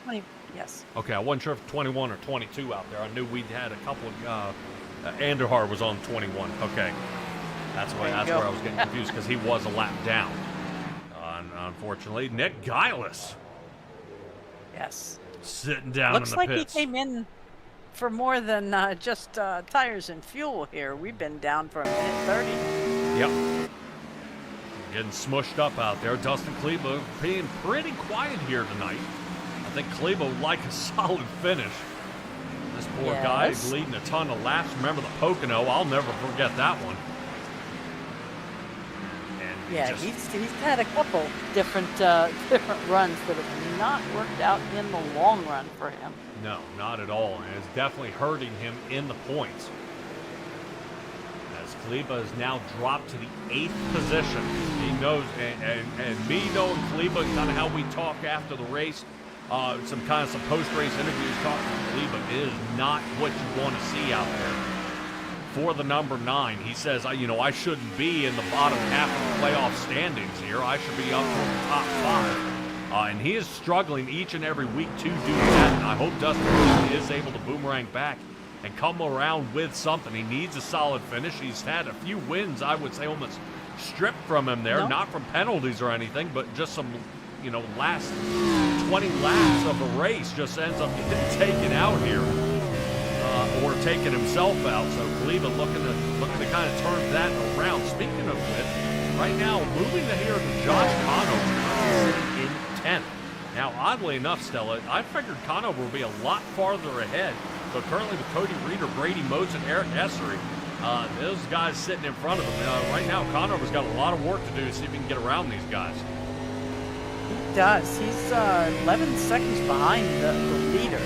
20, yes. Okay, I wasn't sure if 21 or 22 out there. I knew we'd had a couple of... Andahar was on 21. Okay. That's where I was getting confused, because he was a lap down. Unfortunately, Nick Gillis. Yes. Sitting down Looks in the like pits. he came in for more than just tires and fuel here. We've been down for a minute 30. Yep. Getting smushed up out there. Dustin Kleba being pretty quiet here tonight. I think Kleba would like a solid finish. This poor guy is leading a ton of laps. Remember the Pocono? I'll never forget that one. And Yeah, he's had a couple different runs that have not worked out in the long run for him. No, not at all. And it's definitely hurting him in the points. As Kleba is now dropped to the 8th position. He knows, and me knowing Kleba, kind of how we talk after the race, some post-race interviews talking to Kleba is not what you want to see out there. For the number 9, he says, I shouldn't be in the bottom half of the playoff standings here. I should be up for the top 5. And he is struggling each and every week to do that. And I hope Dustin is able to boomerang back and come around with something. He needs a solid finish. He's had a few wins, I would say, almost stripped from him there. Not from penalties or anything, but just some, last 20 laps of the race just ends up getting taken out here. Or taking himself out. So Cleveland looking to kind of turn that around. Speaking of which, right now, moving here to Josh Conover in 10th. Now, oddly enough, Stella, I figured Conover would be a lot farther ahead. But currently with Cody Reeder, Brady Motes, and Eric Essery, those guys sitting in front of him. Right now, Conover's got a lot of work to do to see if he can get around these guys. He does. He's 11 seconds behind the leader.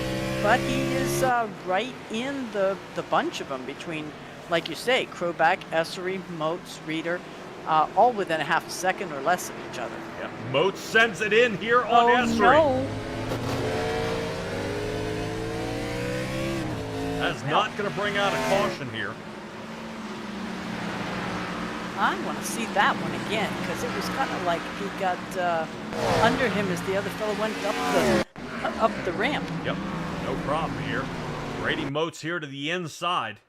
But he is right in the bunch of them between, like you say, Kroback, Essery, Motes, Reeder, all within a half a second or less of each other. Yeah, Motes sends it in here on Essery. No. That's not going to bring out a caution here. I want to see that one again, because it was kind of like he got under him as the other fellow went up the ramp. Yep, no problem here. Brady Moats here to the inside.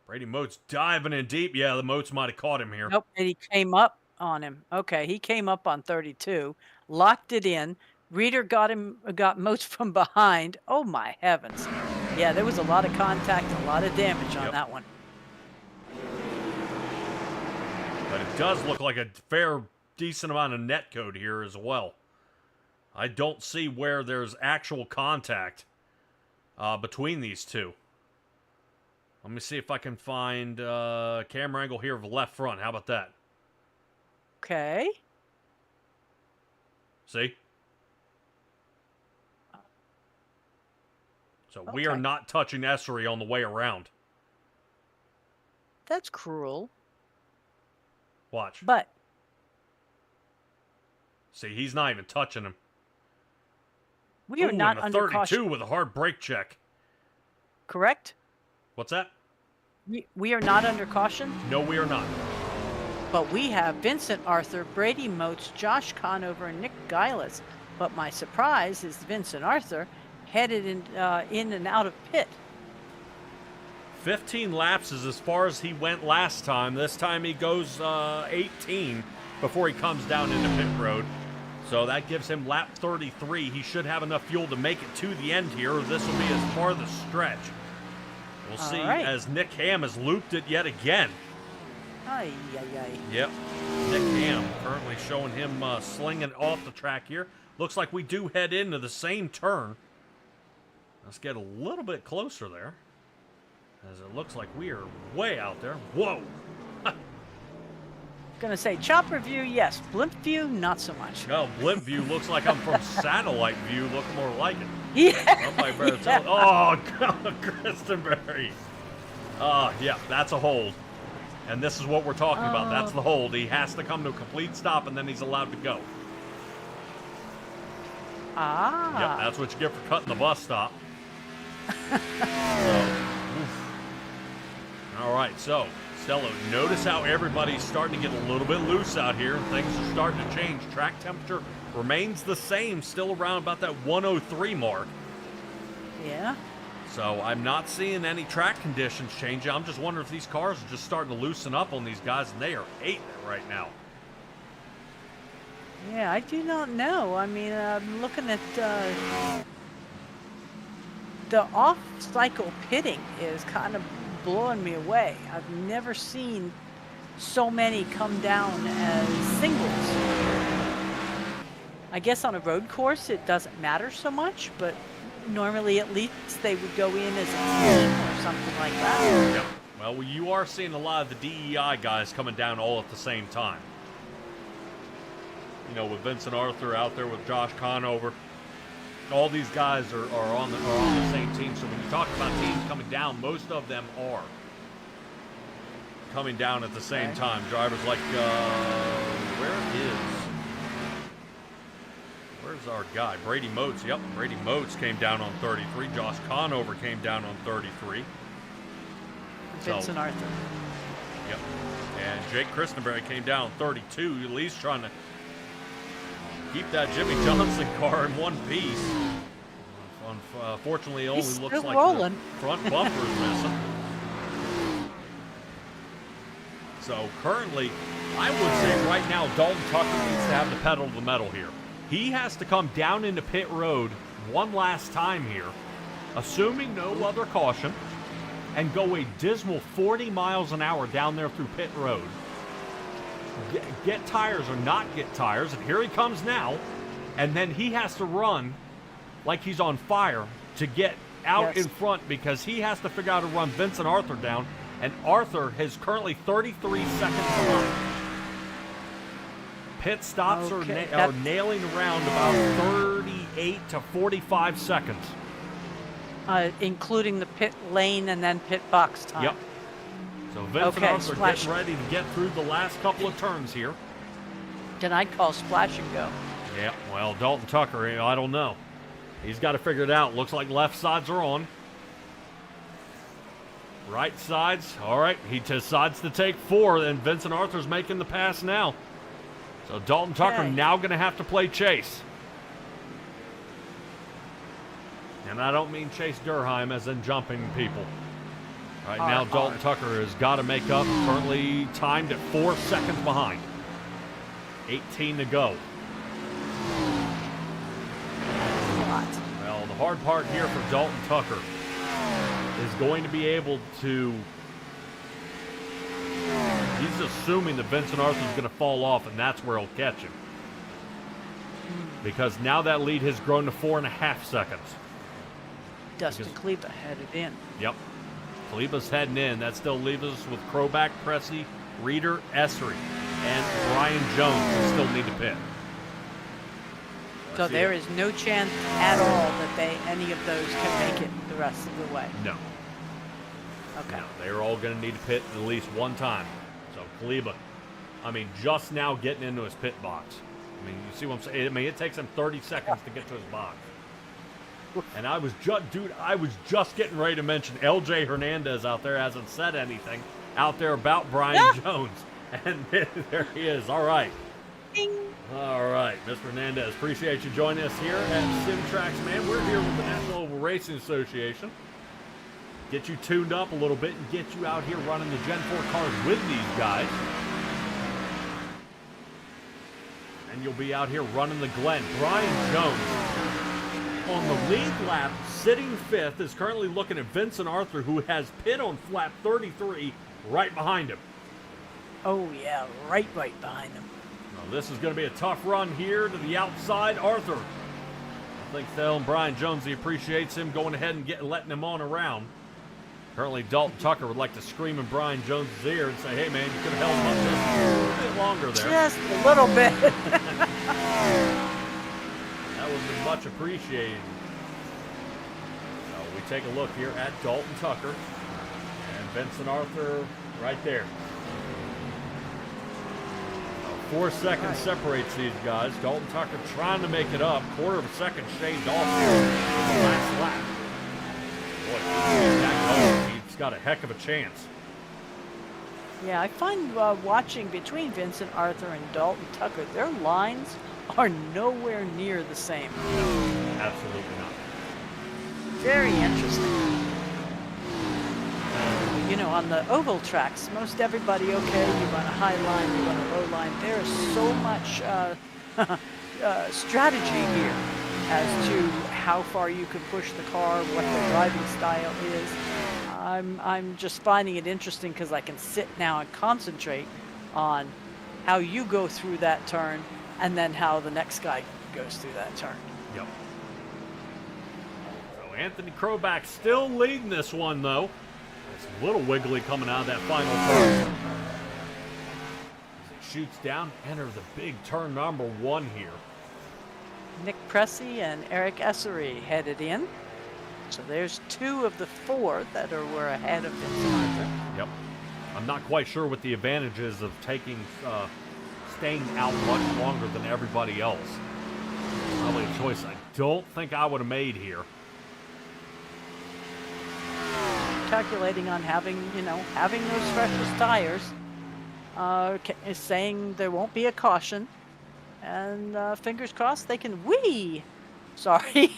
Brady Moats diving in deep. Yeah, the Moats might have caught him here. Nope, and he came up on him. Okay, he came up on 32, locked it in. Reader got Moats from behind. Oh my heavens. Yeah, there was a lot of contact and a lot of damage on that one. But it does look like a fair, decent amount of net code here as well. I don't see where there's actual contact between these two. Let me see if I can find camera angle here of the left front. How about that? Okay. See? So we are not touching Essery on the way around. That's cruel. Watch. But See, he's not even touching him. we are not and a under 32 caution. with a hard brake check. Correct? What's that? We are not under caution, No, we are not. but we have Vincent Arthur, Brady Moats, Josh Conover, and Nick Gillis. But my surprise is Vincent Arthur headed in and out of pit. 15 laps is as far as he went last time. This time he goes 18 before he comes down into pit road. So that gives him lap 33. He should have enough fuel to make it to the end here. This will be his farthest stretch. We'll see as Nick Ham has looped it yet again. Ay, ay, ay. Yep. Nick Ham currently showing him slinging off the track here. Looks like we do head into the same turn. Let's get a little bit closer there, as it looks like we are way out there. Whoa! Gonna say chopper view, yes. Blimp view, not so much. No, blimp view looks like I'm from satellite view, looking more like it. Yeah. Up by Baratell. Oh, God, Christenberry. Yeah, that's a hold. And this is what we're talking about. That's the hold. He has to come to a complete stop, and then he's allowed to go. Ah. Yep, that's what you get for cutting the bus stop. All right, so, Stello, notice how everybody's starting to get a little bit loose out here. Things are starting to change. Track temperature remains the same, still around about that 103 mark. Yeah. So I'm not seeing any track conditions changing. I'm just wondering if these cars are just starting to loosen up on these guys, and they are hating it right now. Yeah, I do not know. I mean, I'm looking at the off-cycle pitting is kind of blowing me away. I've never seen so many come down as singles. I guess on a road course it doesn't matter so much, but normally at least they would go in as a team or something like that. Yep. Well, you are seeing a lot of the DEI guys coming down all at the same time. You know, with Vincent Arthur out there with Josh Conover. All these guys are on the same team. So when you talk about teams coming down, most of them are coming down at the same time. Drivers like, where's our guy? Brady Moats. Yep, Brady Moats came down on 33. Josh Conover came down on 33. Vincent Arthur. Yep. And Jake Christenberry came down on 32. At least trying to keep that Jimmy Johnson car in one piece. Unfortunately, it only He's looks still like rolling. the front bumper is missing. So currently, I would say right now, Dalton Tucker needs to have the pedal to the metal here. He has to come down into pit road one last time here, assuming no other caution, and go a dismal 40 miles an hour down there through pit road. Get tires or not get tires, and here he comes now, and then he has to run like he's on fire to get out in front, because he has to figure out how to run Vincent Arthur down, and Arthur is currently 33 seconds behind. Pit stops are nailing around about 38 to 45 seconds. Including the pit lane and then pit box time. Yep. So Vincent Arthur getting ready to get through the last couple of turns here. Then I'd call splash and go. Yeah, well, Dalton Tucker, I don't know. He's got to figure it out. Looks like left sides are on. Right sides, all right. He decides to take 4, and Vincent Arthur's making the pass now. So Dalton Tucker now going to have to play chase. And I don't mean Chase Durheim as in jumping people. Right now, Dalton Tucker has got to make up. Currently timed at 4 seconds behind. 18 to go. Well, the hard part here for Dalton Tucker is going to be able to... He's assuming that Vincent Arthur's going to fall off, and that's where he'll catch him. Because now that lead has grown to 4.5 seconds. Dustin Kleba headed in. Yep. Kleba's heading in. That still leaves us with Kroback, Pressey, Reeder, Essery, and Brian Jones who still need to pit. So there is no chance at all that any of those can make it the rest of the way. No. Okay. No, they're all going to need to pit at least one time. So Kleba, I mean, just now getting into his pit box. I mean, you see what I'm saying? I mean, it takes him 30 seconds to get to his box. And I was just getting ready to mention LJ Hernandez out there hasn't said anything out there about Brian Jones. And there he is. All right. Ding. All right, Mr. Hernandez, appreciate you joining us here at SimTraX, man. We're here with the National Oval Racing Association. Get you tuned up a little bit and get you out here running the Gen 4 cars with these guys. And you'll be out here running the Glen. Brian Jones on the lead lap, sitting 5th, is currently looking at Vincent Arthur, who has pit on lap 33 right behind him. Oh, yeah, right behind him. Now, this is going to be a tough run here to the outside. Arthur, I think telling Brian Jones he appreciates him going ahead and letting him on around. Currently, Dalton Tucker would like to scream in Brian Jones' ear and say, hey, man, you could have held him up just a little bit longer there. Just a little bit. That would be much appreciated. So we take a look here at Dalton Tucker and Vincent Arthur right there. 4 seconds separates these guys. Dalton Tucker trying to make it up. Quarter of a second shaved off here in the last lap. Boy, if he can get that going, he's got a heck of a chance. Yeah, I find watching between Vincent Arthur and Dalton Tucker, their lines are nowhere near the same. No, absolutely not. Very interesting. You know, on the oval tracks, most everybody, okay, you run a high line, you run a low line. There is so much strategy here as to how far you can push the car, what the driving style is. I'm just finding it interesting because I can sit now and concentrate on how you go through that turn and then how the next guy goes through that turn. Yep. So Anthony Kroback still leading this one, though. It's a little wiggly coming out of that final turn. As he shoots down, enter the big turn number 1 here. Nick Pressey and Eric Essery headed in. So there's 2 of the 4 that were ahead of Vincent Arthur. Yep. I'm not quite sure what the advantages of staying out much longer than everybody else. Probably a choice I don't think I would have made here. Calculating on having those freshest tires, is saying there won't be a caution, and fingers crossed they can Sorry,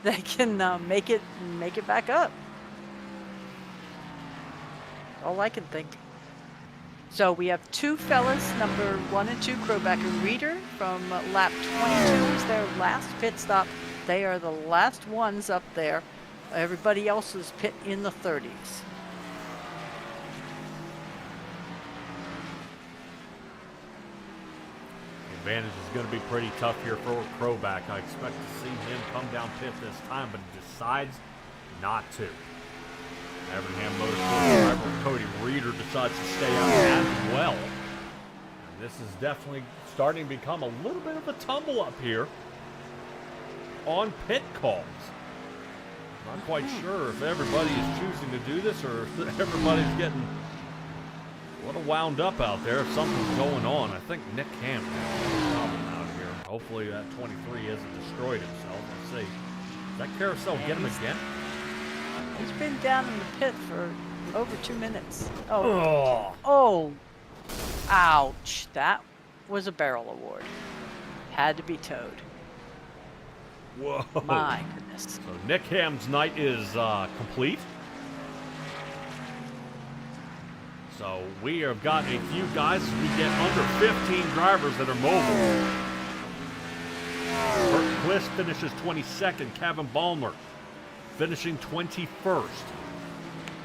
they can make it back up. All I can think. So we have 2 fellas, number 1 and 2, Kroback and Reeder from lap 22 is their last pit stop. They are the last ones up there. Everybody else is pit in the 30s. The advantage is going to be pretty tough here for Kroback. I expect to see him come down pit this time, but he decides not to. Evernham Motorsports driver Cody Reeder decides to stay out as well. And this is definitely starting to become a little bit of a tumble up here on pit calls. Not quite sure if everybody is choosing to do this or if everybody's getting a little wound up out there. If something's going on, I think Nick Camp has a problem out here. Hopefully that 23 hasn't destroyed himself. Let's see. Does that carousel get him again? He's been down in the pit for over 2 minutes. Oh, ouch. That was a barrel award. Had to be towed. Whoa. My goodness. goodness. So Nick Ham's night is complete. So we have got a few guys. We get under 15 drivers that are mobile. Bert Quist finishes 22nd. Kevin Ballmer finishing 21st.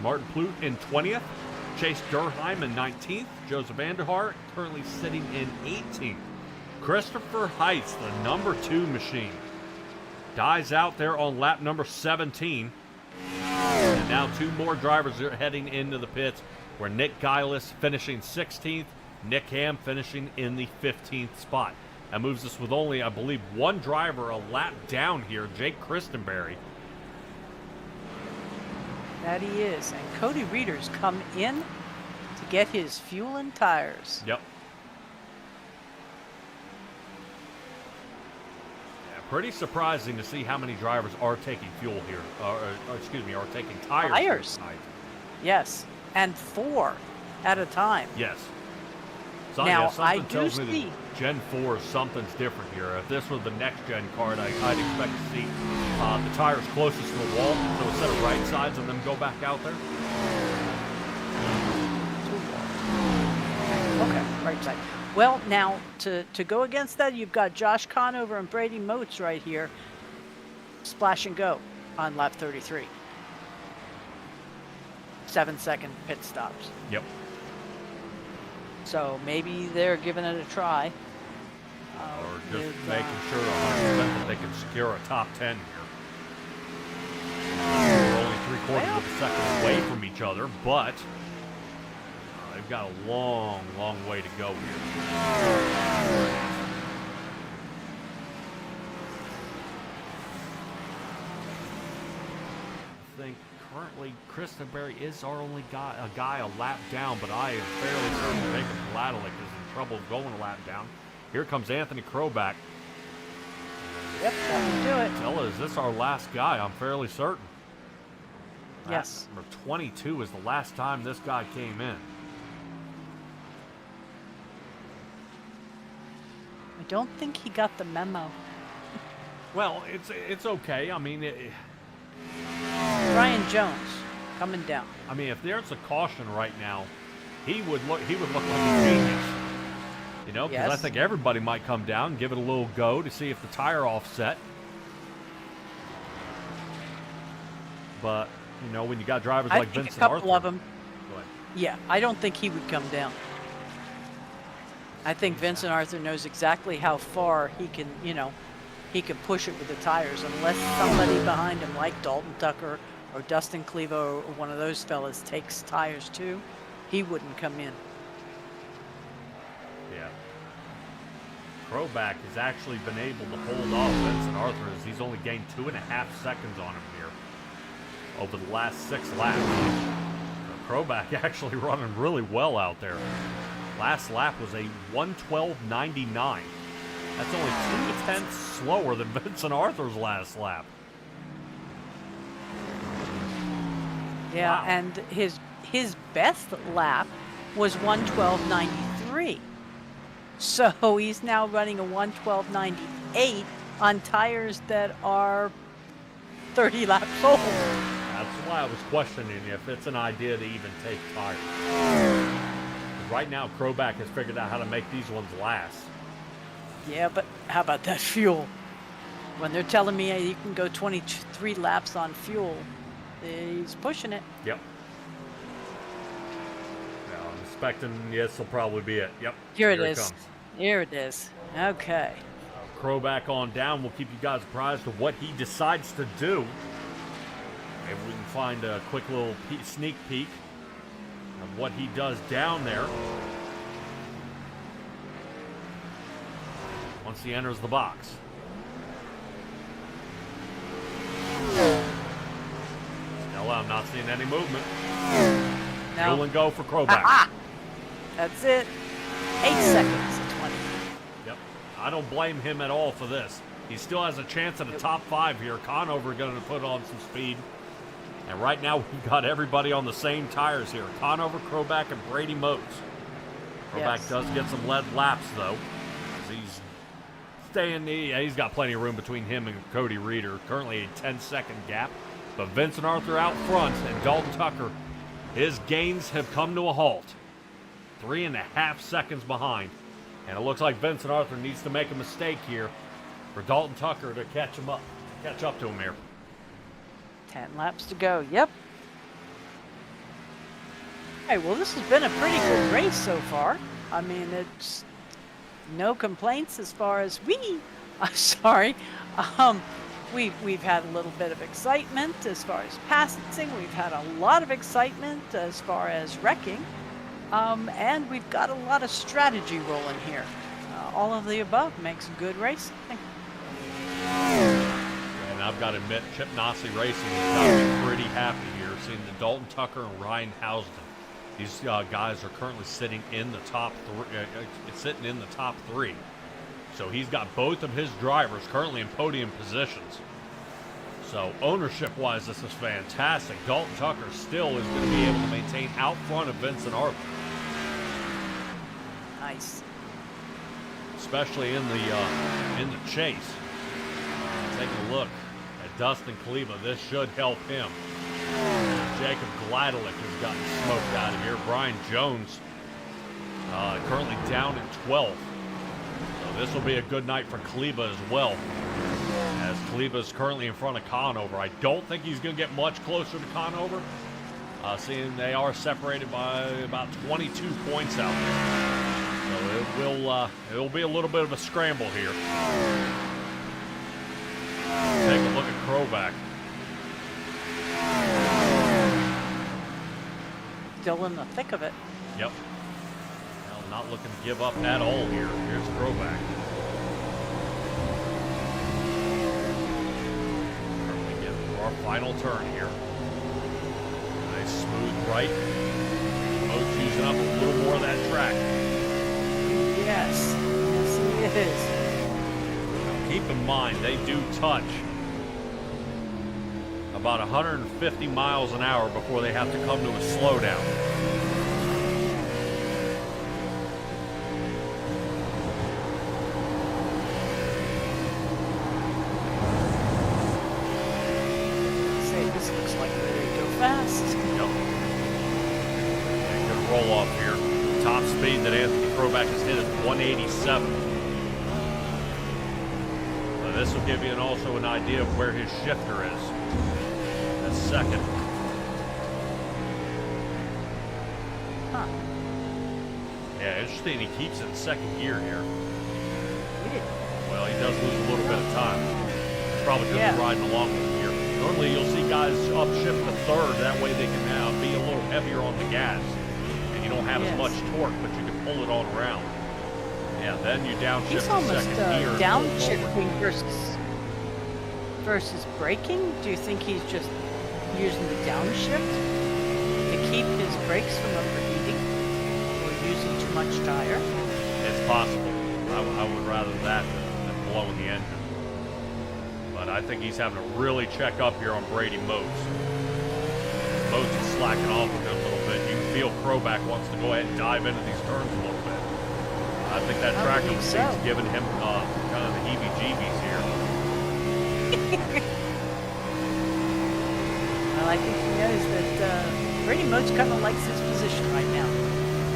Martin Plute in 20th. Chase Durheim in 19th. Joseph Vanderhart currently sitting in 18th. Christopher Heights, the number 2 machine, dies out there on lap number 17. And now 2 more drivers are heading into the pits, where Nick Geilis finishing 16th, Nick Ham finishing in the 15th spot. That moves us with only, I believe, 1 driver a lap down here, Jake Christenberry. That he is. And Cody Reeder's come in to get his fuel and tires. Yep. Yeah, pretty surprising to see how many drivers are taking fuel here. Excuse me, are taking tires. Tires. Tonight. Yes. And 4 at a time. Yes. So, Now, yeah, something I do tells me see- that Gen 4, something's different here. If this was the next gen card, I'd expect to see the tires closest to the wall, so instead of right sides and them go back out there. Okay, right side. Well, now, to go against that, you've got Josh Conover and Brady Moats right here. Splash and go on lap 33. 7-second pit stops. Yep. So maybe they're giving it a try. Or just with, making sure 100% that they can secure a top 10 here. We're only 3/4 of a second away from each other, but they've got a long, long way to go here. I think currently Christenberry is our only guy a lap down, but I am fairly certain Jacob Gladelick is in trouble going a lap down. Here comes Anthony Kroback. Yep, that will do it. Tell us, is this our last guy? I'm fairly certain. Yes. Number 22 is the last time this guy came in. I don't think he got the memo. Well, it's okay. I mean, Brian Jones coming down. I mean, if there's a caution right now, he would look like a genius. You know, because I Yes. think everybody might come down, give it a little go to see if the tire offset. But you know, when you got drivers I like think Vincent a couple Arthur, of them. Go ahead. Yeah, I don't think he would come down. I think Vincent Arthur knows exactly how far he can, he can push it with the tires, unless somebody behind him, like Dalton Tucker or Dustin Clevo or one of those fellas, takes tires too. He wouldn't come in. Yeah. Kroback has actually been able to hold off Vincent Arthur as he's only gained 2.5 seconds on him here over the last 6 laps. So Kroback actually running really well out there. Last lap was a 1:12.99. That's only 2/10 slower than Vincent Arthur's last lap. Yeah, Wow. and his best lap was 1:12.93. So he's now running a 1:12.98 on tires that are 30 laps old. That's why I was questioning if it's an idea to even take tires. Right now, Kroback has figured out how to make these ones last. Yeah, but how about that fuel? When they're telling me you can go 23 laps on fuel, he's pushing it. Yep. Now, I'm expecting this will probably be it. Yep. Here it Here is. comes. Here it is. Okay. Kroback on down. We'll keep you guys apprised of what he decides to do. Maybe we can find a quick little sneak peek of what he does down there once he enters the box. Still, I'm not seeing any movement. Now, Fuel and go for Kroback. ah, that's it. 8 seconds to 20. Yep. I don't blame him at all for this. He still has a chance at a top 5 here. Conover going to put on some speed. And right now, we've got everybody on the same tires here. Conover, Kroback, and Brady Moats. Kroback Yes. does get some lead laps, though, as he's he's got plenty of room between him and Cody Reeder. Currently a 10-second gap. But Vincent Arthur out front, and Dalton Tucker, his gains have come to a halt. 3.5 seconds behind. And it looks like Vincent Arthur needs to make a mistake here for Dalton Tucker to catch up to him here. 10 laps to go. Yep. Hey, well, this has been a pretty good race so far. I mean, it's no complaints as far as sorry. We've had a little bit of excitement as far as passing. We've had a lot of excitement as far as wrecking. And we've got a lot of strategy rolling here. All of the above makes good racing. And I've got to admit, Chip Nossie Racing has got to be pretty happy here, seeing the Dalton Tucker and Ryan Housden. These guys are currently sitting in the top three. So he's got both of his drivers currently in podium positions. So ownership-wise, this is fantastic. Dalton Tucker still is going to be able to maintain out front of Vincent Arthur. Nice. Especially in the chase. Taking a look at Dustin Kleba, this should help him. Jacob Gladelick has gotten smoked out of here. Brian Jones currently down at 12th. So this will be a good night for Kleba as well, as Kleba is currently in front of Conover. I don't think he's going to get much closer to Conover, seeing they are separated by about 22 points out there. So it will be a little bit of a scramble here. Take a look at Krovac. Still in the thick of it. Yep. Well, not looking to give up at all here. Here's Krovac. Currently getting through our final turn here. Nice smooth right. Mo's using up a little more of that track. Yes. Yes, he is. Keep in mind, they do touch about 150 miles an hour before they have to come to a slowdown. Say, this looks like we're ready to go fast. Yep. Good roll off here. Top speed that Anthony Krovac has hit is 187. This will give you also an idea of where his shifter is. That's second. Huh. Yeah, interesting. He keeps it in second gear here. We did. Well, he does lose a little bit of time. It's probably because he's riding along with him here. Normally, you'll see guys upshift to third. That way they can now be a little heavier on the gas. And you don't have as much torque, but you can pull it on around. Yeah, then you downshift He's to almost second gear. downshifting versus braking. Do you think he's just using the downshift to keep his brakes from overheating or using too much tire? It's possible. I would rather that than blowing the engine. But I think he's having to really check up here on Brady Motes. Motes is slacking off a little bit. You can feel Krovac wants to go ahead and dive into these turns a little bit. I think that tractor machine's giving him kind of the heebie-jeebies here. Well, I think he knows that Brady Motes kind of likes his position right now.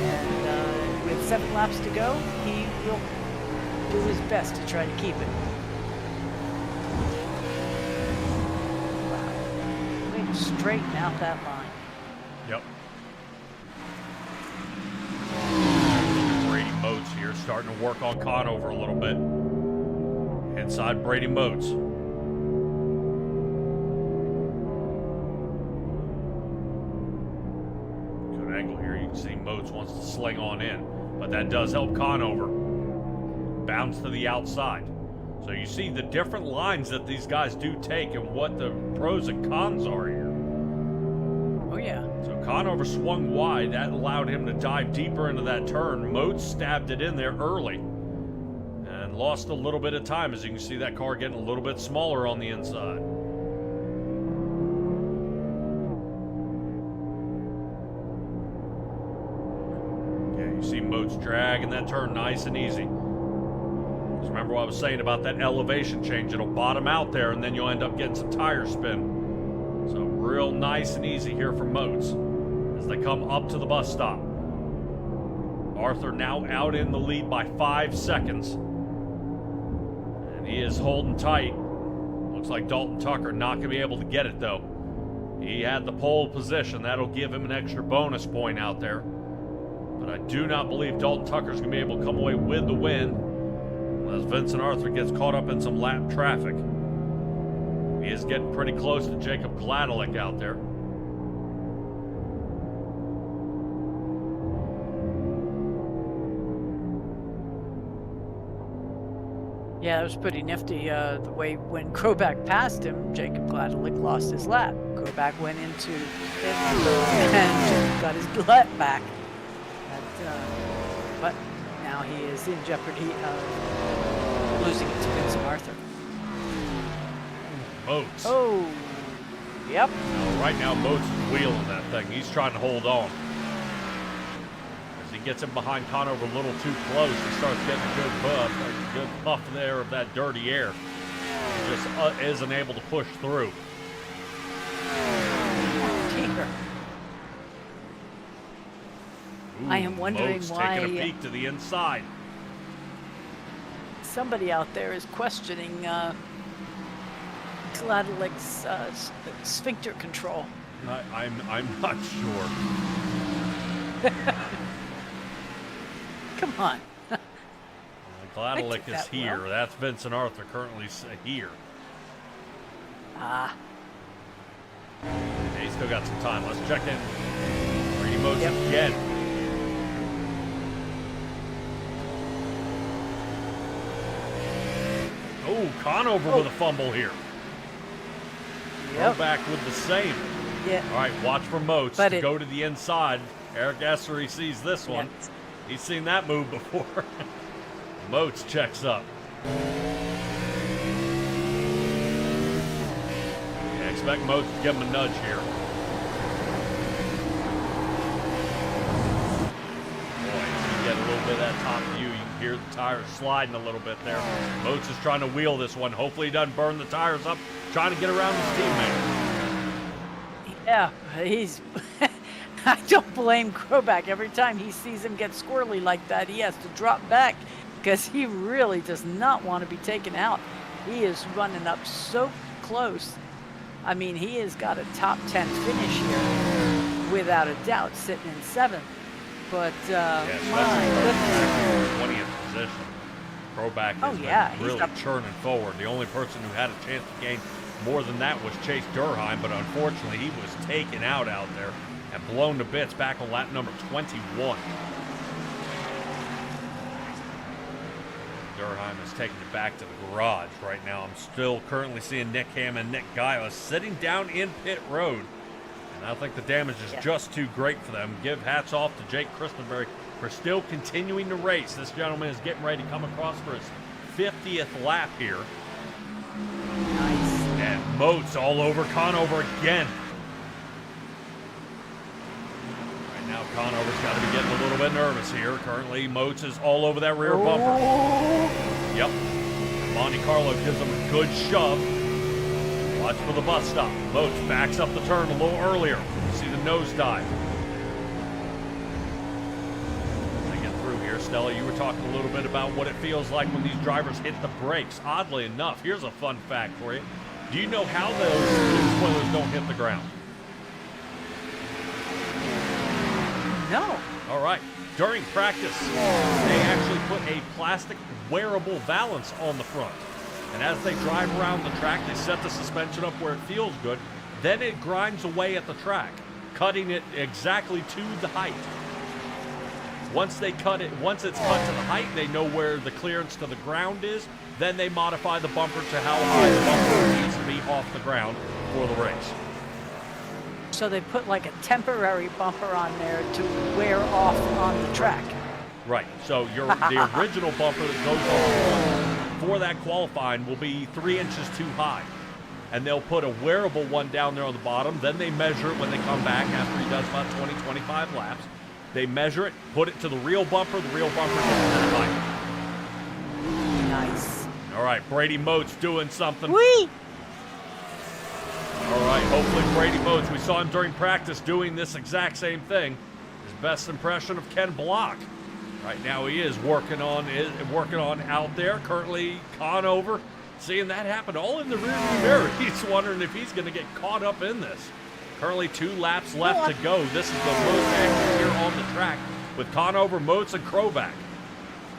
And with 7 laps to go, he will do his best to try to keep it. Wow. Way to straighten out that line. Yep. Brady Motes here, starting to work on Conover a little bit. Inside Brady Motes. Good angle here. You can see Motes wants to sling on in, but that does help Conover bounce to the outside. So you see the different lines that these guys do take and what the pros and cons are here. Oh, yeah. So Conover swung wide. That allowed him to dive deeper into that turn. Motes stabbed it in there early and lost a little bit of time. As you can see, that car getting a little bit smaller on the inside. Yeah, you see Motes dragging that turn nice and easy. Just remember what I was saying about that elevation change. It'll bottom out there, and then you'll end up getting some tire spin. So real nice and easy here for Moats as they come up to the bus stop. Arthur now out in the lead by 5 seconds. And he is holding tight. Looks like Dalton Tucker not going to be able to get it, though. He had the pole position. That'll give him an extra bonus point out there. But I do not believe Dalton Tucker's going to be able to come away with the win as Vincent Arthur gets caught up in some lap traffic. He is getting pretty close to Jacob Gladelick out there. Yeah, that was pretty nifty. The way when Krobak passed him, Jacob Gladelick lost his lap. Krobak went into it and got his lap back. But now he is in jeopardy of losing it to Vincent Arthur. Moats. Oh, yep. Right now, Moats is wheeling that thing. He's trying to hold on. As he gets him behind Conover a little too close, he starts getting a good puff there of that dirty air. He just isn't able to push through. Dear. Ooh, I am wondering Moats why taking a peek to the inside. somebody out there is questioning Gladelick's sphincter control. I'm not sure. Come on. Gladelick is that here. well. That's Vincent Arthur currently here. Ah. He's still got some time. Let's check in. Brady Moats again. Oh, Conover with a fumble here. Yep. Back with the same. Yeah. All right, watch for Moats But to it- go to the inside. Eric Essery sees this one. Yeah. He's seen that move before. Moats checks up. Yeah, expect Moats to give him a nudge here. Boy, you get a little bit of that top view. You can hear the tires sliding a little bit there. Moats is trying to wheel this one. Hopefully he doesn't burn the tires up, trying to get around his teammate. Yeah, he's... I don't blame Krobak. Every time he sees him get squirrely like that, he has to drop back because he really does not want to be taken out. He is running up so close. I mean, he has got a top 10 finish here, without a doubt, sitting in 7th. But, my goodness. 20th position. Krobak has been really churning forward. The only person who had a chance to gain more than that was Chase Durheim, but unfortunately he was taken out there and blown to bits back on lap number 21. Durheim is taking it back to the garage right now. I'm still currently seeing Nick Ham and Nick Giles sitting down in pit road. And I think the damage is just too great for them. Give hats off to Jake Christenberry for still continuing to race. This gentleman is getting ready to come across for his 50th lap here. Nice. And Moats all over Conover again. Right now, Conover's got to be getting a little bit nervous here. Currently, Moats is all over that rear bumper. Yep. Monte Carlo gives him a good shove. Watch for the bus stop. Moats backs up the turn a little earlier. You see the nosedive. They get through here. Stella, you were talking a little bit about what it feels like when these drivers hit the brakes. Oddly enough, here's a fun fact for you. Do you know how those spoilers don't hit the ground? No. All right. During practice, they actually put a plastic wearable valance on the front. And as they drive around the track, they set the suspension up where it feels good. Then it grinds away at the track, cutting it exactly to the height. Once it's cut to the height, they know where the clearance to the ground is. Then they modify the bumper to how high the bumper needs to be off the ground for the race. So they put like a temporary bumper on there to wear off on the track. Right. So the original bumper that goes on for that qualifying will be 3 inches too high. And they'll put a wearable one down there on the bottom. Then they measure it when they come back after he does about 20, 25 laps. They measure it, put it to the real bumper. The real bumper gets to the height. Nice. right, Brady Moats doing something. Whee! All right, hopefully Brady Moats, we saw him during practice doing this exact same thing. His best impression of Ken Block. Right now he is working on out there. Currently Conover, seeing that happen all in the rearview mirror. He's wondering if he's going to get caught up in this. Currently 2 laps left to go. This is the most action here on the track with Conover, Moats, and Kroback.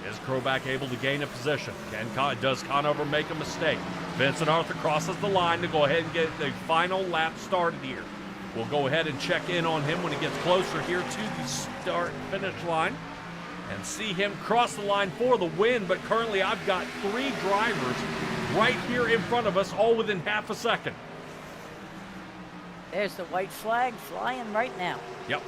Is Kroback able to gain a position? Does Conover make a mistake? Vincent Arthur crosses the line to go ahead and get the final lap started here. We'll go ahead and check in on him when he gets closer here to the start-finish line and see him cross the line for the win. But currently I've got 3 drivers right here in front of us, all within half a second. There's the white flag flying right now. Yep.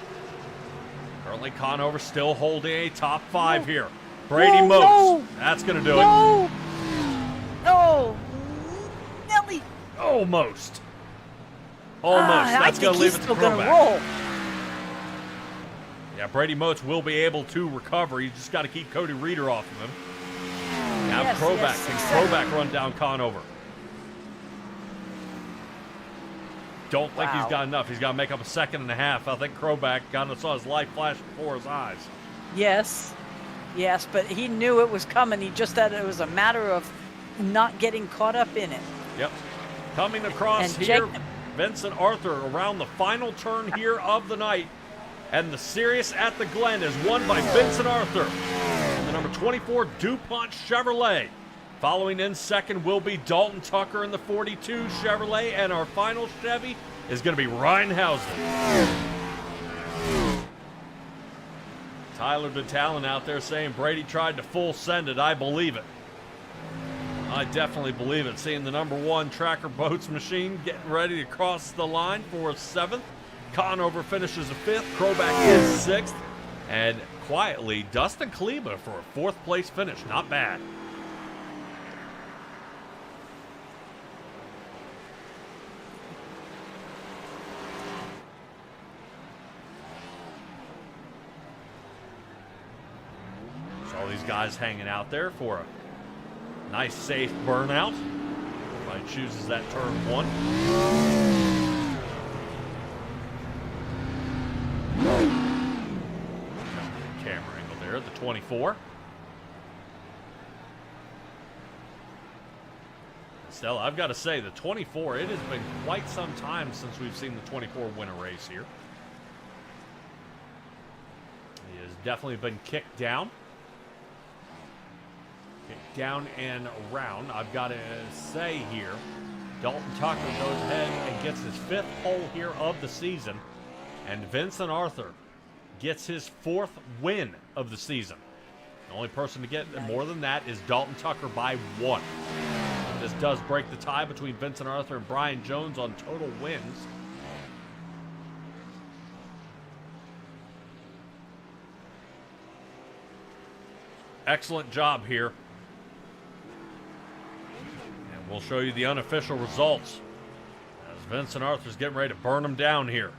Currently Conover still holding a top 5 here. Brady Whoa, Moats. no. That's going to do it. No! No! Nelly! Almost. That's going to leave it to Kroback. Roll. Yeah, Brady Moats will be able to recover. You just got to keep Cody Reeder off of him. Now Yes, Kroback. yes, Can exactly. Kroback run down Conover? Don't think he's Wow. got enough. He's got to make up a 2.5 seconds. I think Kroback saw his light flash before his eyes. Yes, but he knew it was coming. He just thought it was a matter of not getting caught up in it. Yep. Coming across And here, Jake- Vincent Arthur around the final turn here of the night. And the Sirius at the Glen is won by Vincent Arthur. The number 24 DuPont Chevrolet. Following in second will be Dalton Tucker in the 42 Chevrolet. And our final Chevy is going to be Ryan Housley. Tyler DeTalon out there saying Brady tried to full send it. I believe it. I definitely believe it. Seeing the number 1 Tracker Boats machine getting ready to cross the line for 7th. Conover finishes 5th. Kroback is 6th. And quietly, Dustin Kleba for a 4th place finish. Not bad. So all these guys hanging out there for a nice, safe burnout. Everybody chooses that turn 1. Camera angle there, the 24. Stella, I've got to say, the 24, it has been quite some time since we've seen the 24 win a race here. He has definitely been kicked down. Down and around. I've got to say here, Dalton Tucker goes ahead and gets his 5th pole here of the season, and Vincent Arthur gets his 4th win of the season. The only person to get more than that is Dalton Tucker by 1. This does break the tie between Vincent Arthur and Brian Jones on total wins. Excellent job here. We'll show you the unofficial results as Vincent Arthur's getting ready to burn them down here.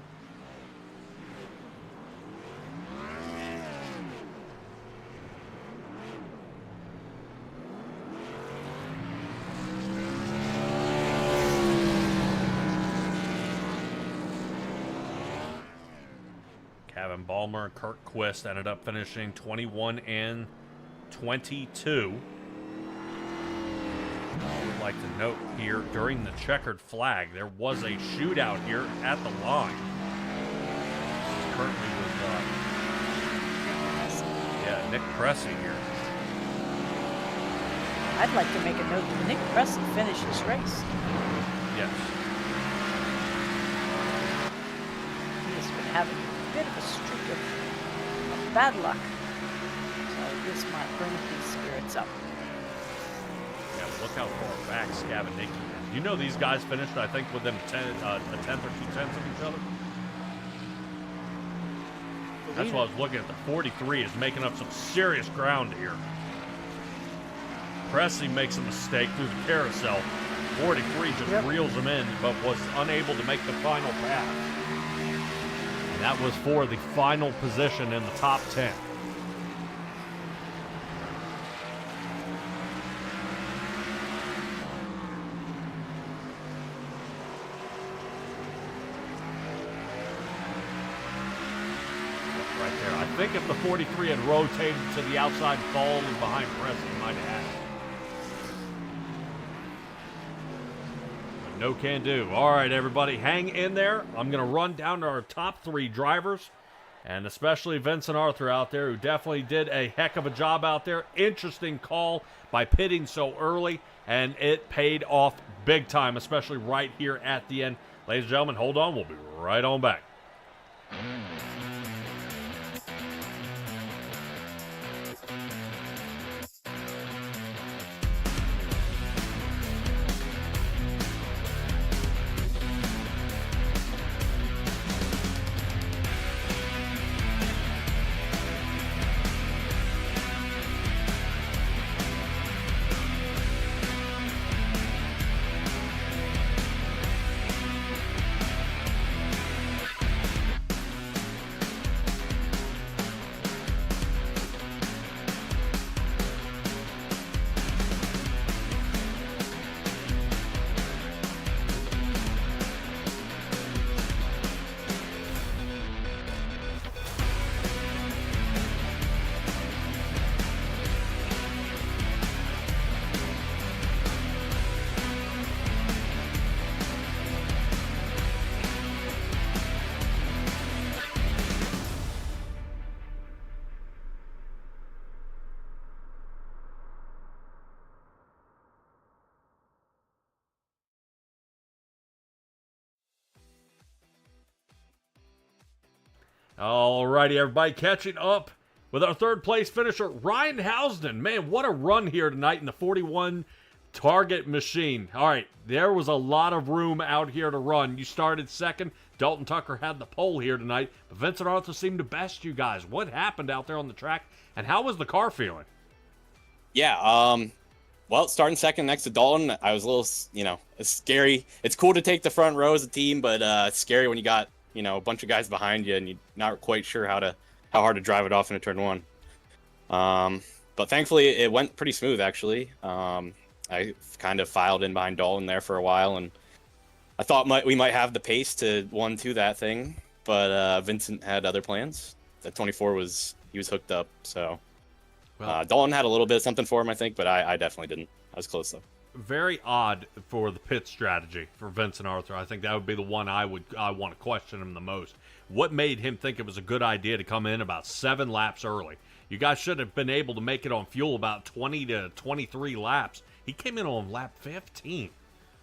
Kevin Ballmer and Kurt Quist ended up finishing 21 and 22. I would like to note here, during the checkered flag, there was a shootout here at the line. This is currently with, Nick Cressy here. I'd like to make a note that Nick Cressy finished this race. Yes. He has been having a bit of a streak of bad luck. So this might bring his spirits up. Yeah, look how far back Scavenicki is. You know these guys finished, I think, within a tenth or 2/10 of each other? That's what I was looking at. The 43 is making up some serious ground here. Cressy makes a mistake through the carousel. 43 just reels him in, but was unable to make the final pass. And that was for the final position in the top 10. think if the 43 had rotated to the outside fall and behind Preston, he might have had it. But no can do. All right, everybody, hang in there. I'm going to run down to our top 3 drivers, and especially Vincent Arthur out there, who definitely did a heck of a job out there. Interesting call by pitting so early, and it paid off big time, especially right here at the end. Ladies and gentlemen, hold on. We'll be right on back. Alrighty, everybody, catching up with our third place finisher, Ryan Housden. Man, what a run here tonight in the 41 target machine. All right, there was a lot of room out here to run. You started second. Dalton Tucker had the pole here tonight, but Vincent Arthur seemed to best you guys. What happened out there on the track, and how was the car feeling? Yeah, well, starting second next to Dalton, I was a little, it's scary. It's cool to take the front row as a team, but it's scary when you got, a bunch of guys behind you and you're not quite sure how hard to drive it off into turn one. But thankfully it went pretty smooth, actually. I kind of filed in behind Dalton there for a while, and I thought we might have the pace to 1-2 that thing, but Vincent had other plans. That 24 he was hooked up, so Dalton had a little bit of something for him, I think, but I definitely didn't. I was close though. Very odd for the pit strategy for Vincent Arthur. I think that would be the one I want to question him the most. What made him think it was a good idea to come in about 7 laps early? You guys should have been able to make it on fuel about 20 to 23 laps. He came in on lap 15.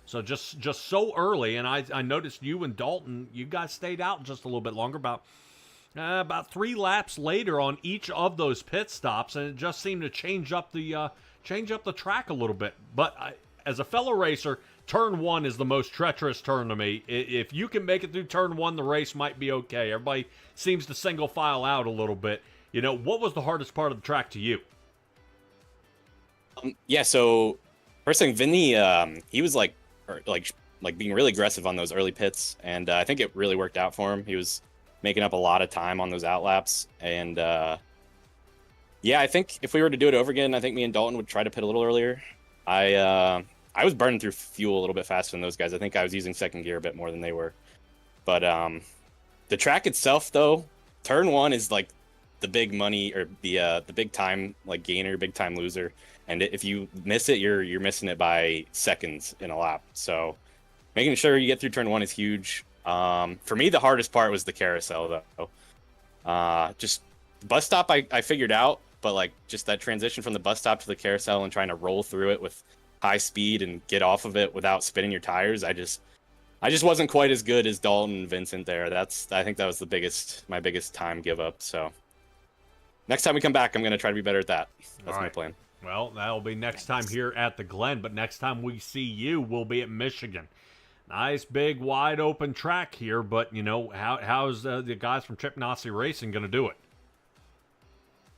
So just so early, and I noticed you and Dalton, you guys stayed out just a little bit longer, about 3 laps later on each of those pit stops, and it just seemed to change up the track a little bit. But as a fellow racer, turn 1 is the most treacherous turn to me. If you can make it through turn 1, the race might be okay. Everybody seems to single file out a little bit. What was the hardest part of the track to you? Yeah, so first thing, Vinny, he was like being really aggressive on those early pits, and I think it really worked out for him. He was making up a lot of time on those outlaps, and yeah, I think if we were to do it over again, I think me and Dalton would try to pit a little earlier. I was burning through fuel a little bit faster than those guys. I think I was using second gear a bit more than they were. But the track itself, though, turn 1 is like the big money or the big time gainer, big time loser. And if you miss it, you're missing it by seconds in a lap. So making sure you get through turn 1 is huge. For me, the hardest part was the carousel, though. Just bus stop, I figured out, but just that transition from the bus stop to the carousel and trying to roll through it with high speed and get off of it without spinning your tires, I just wasn't quite as good as Dalton and Vincent there. I think that was my biggest time give up. So next time we come back, I'm going to try to be better at that. That's my plan. Well, that'll be next time here at the Glen, but next time we see you, we'll be at Michigan. Nice, big, wide open track here, but, how's the guys from Chip Nazi Racing going to do it?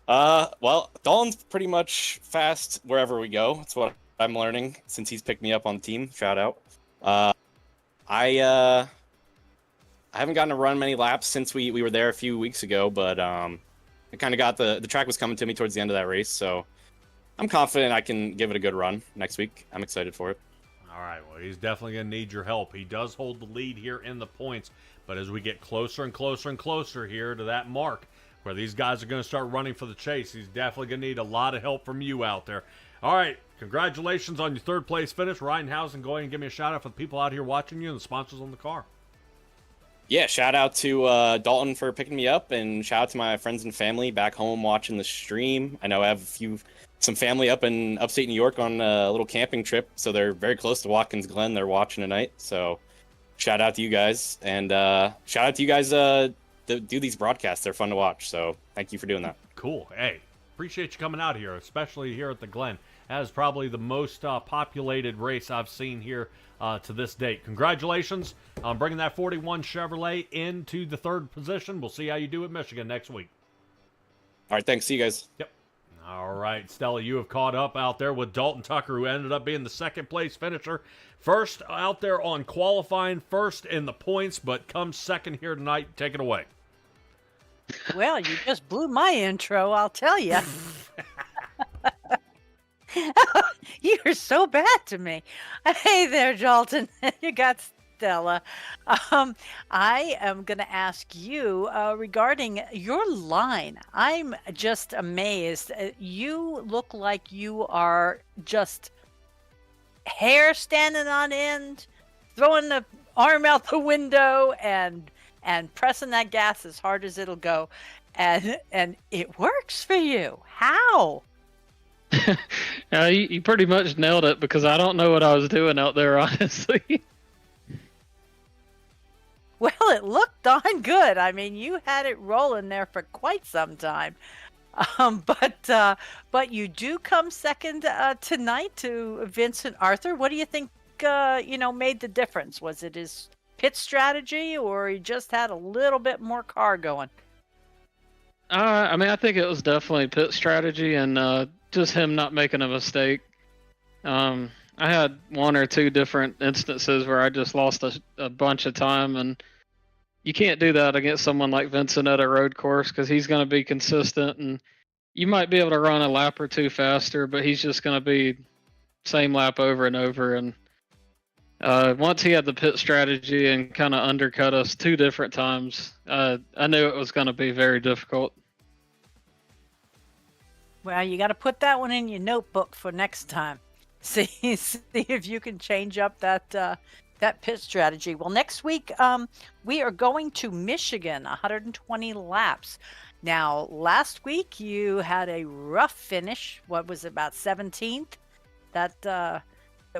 Well, Dalton's pretty much fast wherever we go. That's what I'm learning since he's picked me up on the team. Shout out. I haven't gotten to run many laps since we were there a few weeks ago, but I kind of got the track was coming to me towards the end of that race, so I'm confident I can give it a good run next week. I'm excited for it. All right, well, he's definitely going to need your help. He does hold the lead here in the points, but as we get closer and closer and closer here to that mark, where these guys are going to start running for the chase. He's definitely going to need a lot of help from you out there. All right, congratulations on your third place finish. Ryan Housen, go ahead and give me a shout out for the people out here watching you and the sponsors on the car. Yeah, shout out to Dalton for picking me up, and shout out to my friends and family back home watching the stream. I know I have some family up in upstate New York on a little camping trip, so they're very close to Watkins Glen. They're watching tonight, so shout out to you guys, and shout out to you guys that do these broadcasts. They're fun to watch, so thank you for doing that. Cool. Hey, appreciate you coming out here, especially here at the Glen. That is probably the most populated race I've seen here to this date. Congratulations on bringing that 41 Chevrolet into the third position. We'll see how you do at Michigan next week. All right, thanks. See you guys. Yep. All right, Stella, you have caught up out there with Dalton Tucker, who ended up being the second place finisher. First out there on qualifying, first in the points, but comes second here tonight. Take it away. Well, you just blew my intro, I'll tell you. You're so bad to me. Hey there, Dalton. You got Stella. I am going to ask you regarding your line. I'm just amazed. You look like you are just hair standing on end, throwing the arm out the window and pressing that gas as hard as it'll go. And it works for you. How? You pretty much nailed it, because I don't know what I was doing out there, honestly. Well, it looked darn good. I mean, you had it rolling there for quite some time. But you do come second tonight to Vincent Arthur. What do you think, made the difference? Was it his pit strategy, or he just had a little bit more car going? I think it was definitely pit strategy and just him not making a mistake. I had one or two different instances where I just lost a bunch of time, and you can't do that against someone like Vincent at a road course, because he's going to be consistent, and you might be able to run a lap or two faster, but he's just going to be same lap over and over. And once he had the pit strategy and kind of undercut us two different times, I knew it was going to be very difficult. Well, you got to put that one in your notebook for next time. See if you can change up that pit strategy. Well, next week we are going to Michigan, 120 laps. Now, last week you had a rough finish. What was it, about 17th? That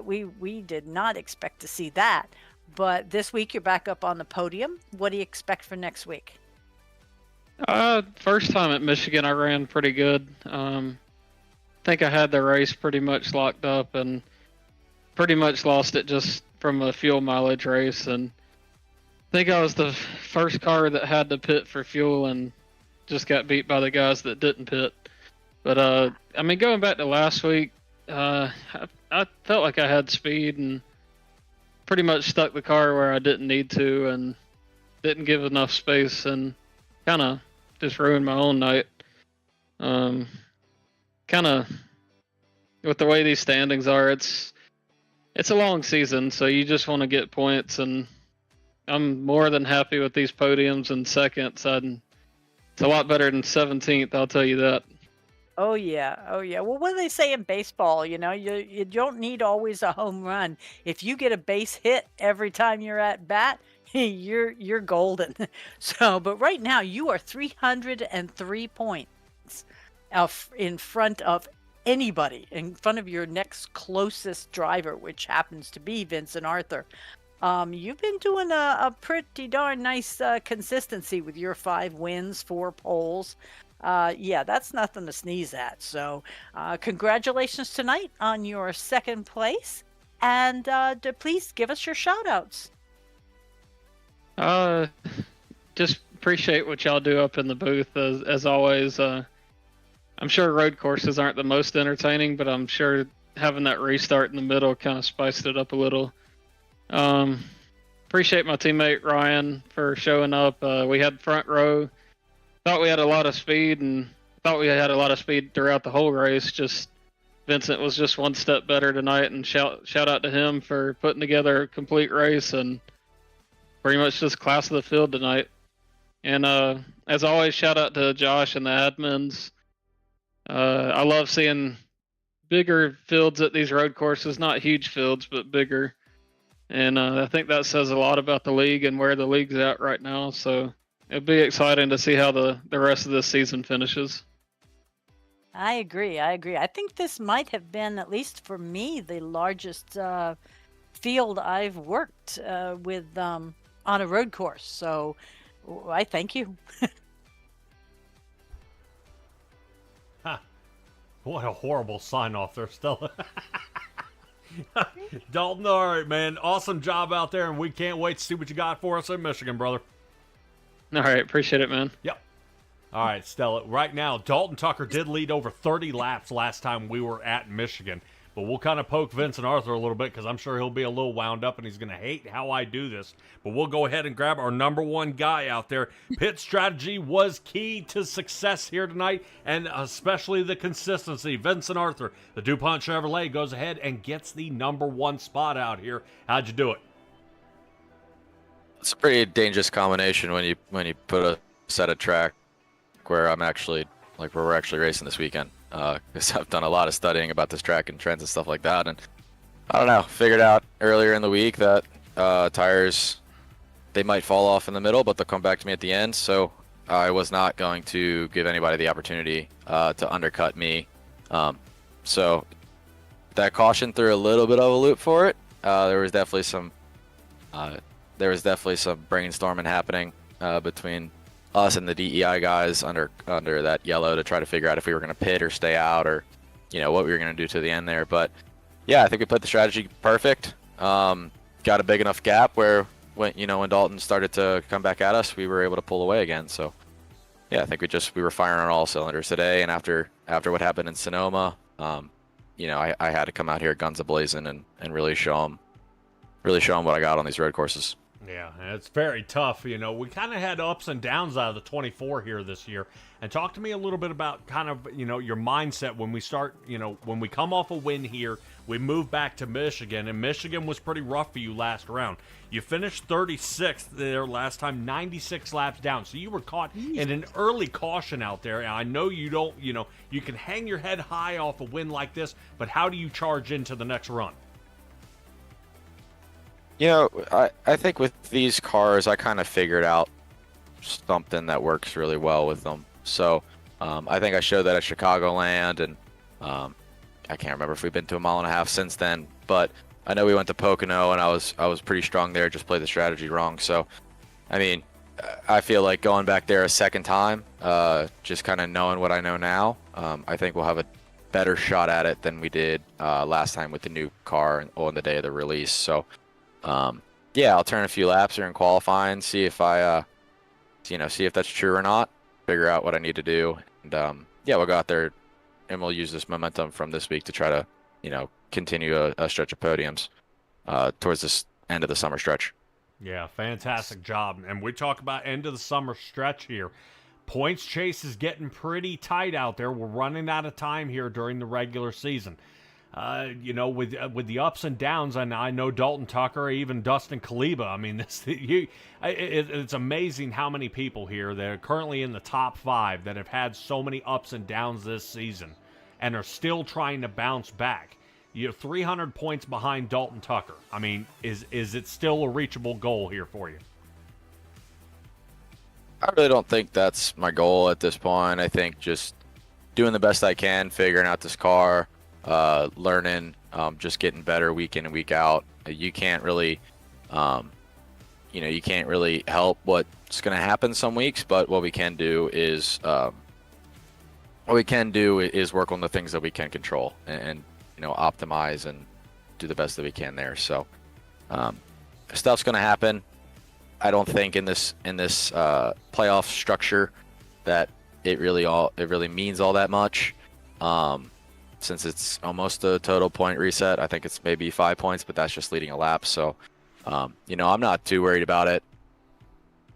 we did not expect to see that. But this week you're back up on the podium. What do you expect for next week? First time at Michigan, I ran pretty good. I think I had the race pretty much locked up and pretty much lost it just from a fuel mileage race. And I think I was the first car that had to pit for fuel and just got beat by the guys that didn't pit. But going back to last week, I felt like I had speed and pretty much stuck the car where I didn't need to and didn't give enough space, and kind of just ruined my own night. Kind of with the way these standings are, it's a long season, so you just want to get points, and I'm more than happy with these podiums and seconds. It's a lot better than 17th, I'll tell you that. Oh yeah. Well, what do they say in baseball? You don't need always a home run. If you get a base hit every time you're at bat, you're golden. So, but right now you are 303 points in front of anybody, in front of your next closest driver, which happens to be Vincent Arthur. You've been doing a pretty darn nice consistency with your 5 wins, 4 poles. Yeah, that's nothing to sneeze at. So congratulations tonight on your second place. And please give us your shout outs. Just appreciate what y'all do up in the booth as always. I'm sure road courses aren't the most entertaining, but I'm sure having that restart in the middle kind of spiced it up a little. Appreciate my teammate Ryan for showing up. We had front row. Thought we had a lot of speed, and thought we had a lot of speed throughout the whole race. Just Vincent was just one step better tonight, and shout out to him for putting together a complete race and pretty much just class of the field tonight. And as always, shout out to Josh and the admins. I love seeing bigger fields at these road courses, not huge fields, but bigger. And I think that says a lot about the league and where the league's at right now. So it'll be exciting to see how the rest of this season finishes. I agree. I think this might have been, at least for me, the largest field I've worked with on a road course. So I thank you. What a horrible sign off there, Stella. Dalton, all right, man. Awesome job out there, and we can't wait to see what you got for us in Michigan, brother. All right, appreciate it, man. Yep. All right, Stella. Right now, Dalton Tucker did lead over 30 laps last time we were at Michigan. But we'll kind of poke Vincent Arthur a little bit because I'm sure he'll be a little wound up and he's going to hate how I do this. But we'll go ahead and grab our number one guy out there. Pit strategy was key to success here tonight, and especially the consistency. Vincent Arthur, the DuPont Chevrolet, goes ahead and gets the number one spot out here. How'd you do it? It's a pretty dangerous combination when you put a set of track where I'm actually where we're actually racing this weekend. Because I've done a lot of studying about this track and trends and stuff like that, and I don't know, figured out earlier in the week that tires, they might fall off in the middle, but they'll come back to me at the end. So I was not going to give anybody the opportunity to undercut me. So that caution threw a little bit of a loop for it. There was definitely some brainstorming happening between us and the DEI guys under that yellow to try to figure out if we were going to pit or stay out, or what we were going to do to the end there. But yeah, I think we played the strategy perfect. Got a big enough gap where when Dalton started to come back at us, we were able to pull away again. So yeah, I think we were firing on all cylinders today. And after what happened in Sonoma, I had to come out here guns a-blazing and really show them what I got on these road courses. Yeah, it's very tough. We kind of had ups and downs out of the 24 here this year. And talk to me a little bit about kind of, your mindset when we start, when we come off a win here, we move back to Michigan, and Michigan was pretty rough for you last round. You finished 36th there last time, 96 laps down. So you were caught in an early caution out there. And I know you don't, you can hang your head high off a win like this, but how do you charge into the next run? I think with these cars, I kind of figured out something that works really well with them. So I think I showed that at Chicagoland, and I can't remember if we've been to a mile and a half since then, but I know we went to Pocono, and I was pretty strong there, just played the strategy wrong. So, I mean, I feel like going back there a second time, just kind of knowing what I know now, I think we'll have a better shot at it than we did last time with the new car on the day of the release. So, yeah, I'll turn a few laps here in qualifying, see if see if that's true or not, figure out what I need to do, and yeah, we'll go out there and we'll use this momentum from this week to try to continue a stretch of podiums towards this end of the summer stretch. Yeah, fantastic job. And we talk about end of the summer stretch here. Points chase is getting pretty tight out there. We're running out of time here during the regular season. With the ups and downs, and I know Dalton Tucker, even Dustin Kaliba. I mean, it's amazing how many people here that are currently in the top 5 that have had so many ups and downs this season and are still trying to bounce back. You're 300 points behind Dalton Tucker. I mean, is it still a reachable goal here for you? I really don't think that's my goal at this point. I think just doing the best I can, figuring out this car, learning, just getting better week in and week out. You can't really, you can't really help what's going to happen some weeks, but what we can do is work on the things that we can control and optimize and do the best that we can there. So, stuff's going to happen. I don't think in this playoff structure that it really means all that much. Since it's almost a total point reset, I think it's maybe 5 points, but that's just leading a lap. So, I'm not too worried about it.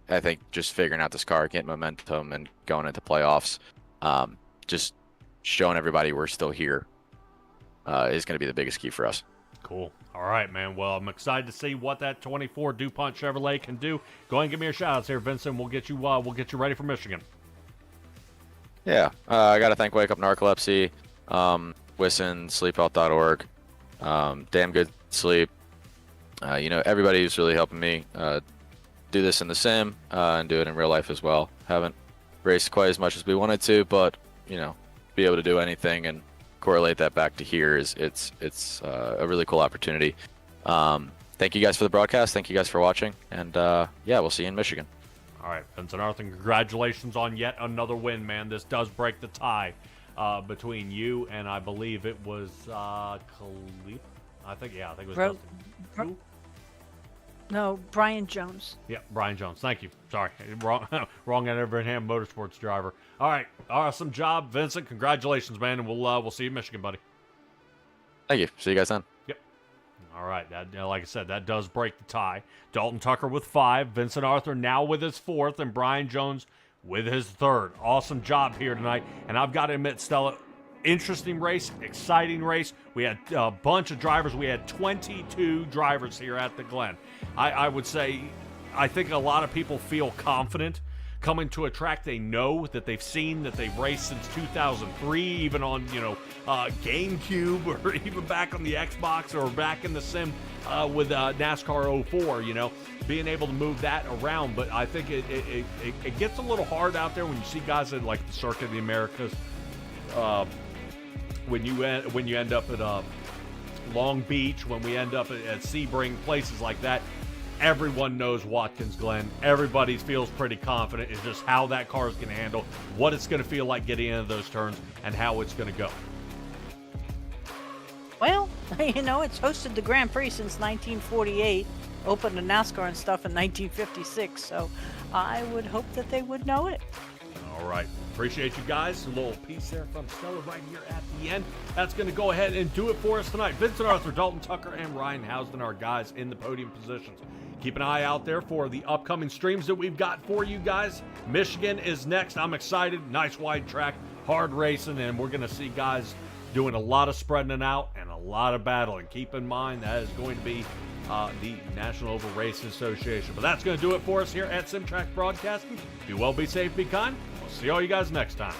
I think just figuring out this car, getting momentum, and going into playoffs, just showing everybody we're still here, is going to be the biggest key for us. Cool. All right, man. Well, I'm excited to see what that 24 DuPont Chevrolet can do. Go ahead and give me your shout-outs here, Vincent. We'll get you ready for Michigan. Yeah, I got to thank Wake Up Narcolepsy, Wisson, sleephealth.org, Damn Good Sleep. Everybody who's really helping me do this in the sim and do it in real life as well. Haven't raced quite as much as we wanted to, but be able to do anything and correlate that back to here it's a really cool opportunity. Thank you guys for the broadcast. Thank you guys for watching, and we'll see you in Michigan. All right, Vincent Arthur, congratulations on yet another win, man. This does break the tie between you and I believe it was Khalif. I think it was Dustin. No, Brian Jones. Yeah, Brian Jones. Thank you. Sorry, wrong Everham Motorsports driver. All right, awesome job, Vincent. Congratulations, man, and we'll see you in Michigan, buddy. Thank you. See you guys then. Yep. All right, like I said, that does break the tie. Dalton Tucker with 5, Vincent Arthur now with his 4th, and Brian Jones with his 3rd. Awesome job here tonight, and I've got to admit, Stella, interesting race, exciting race. We had a bunch of drivers. We had 22 drivers here at the Glen. I would say, I think a lot of people feel confident coming to a track they know, that they've seen, that they've raced since 2003, even on, GameCube, or even back on the Xbox, or back in the sim with NASCAR 04, being able to move that around. But I think it gets a little hard out there when you see guys in like the Circuit of the Americas, when you end up at Long Beach, when we end up at Sebring, places like that. Everyone knows Watkins Glen. Everybody feels pretty confident. It's just how that car is going to handle, what it's going to feel like getting into those turns, and how it's going to go. Well, it's hosted the Grand Prix since 1948, opened to NASCAR and stuff in 1956, so I would hope that they would know it. All right. Appreciate you guys. A little piece there from Stella right here at the end. That's going to go ahead and do it for us tonight. Vincent Arthur, Dalton Tucker, and Ryan Housden, our guys in the podium positions. Keep an eye out there for the upcoming streams that we've got for you guys. Michigan is next. I'm excited. Nice wide track, hard racing, and we're going to see guys doing a lot of spreading it out and a lot of battling. Keep in mind that is going to be the National Oval Racing Association. But that's going to do it for us here at SimTrax Broadcasting. Be well, be safe, be kind. We'll see all you guys next time.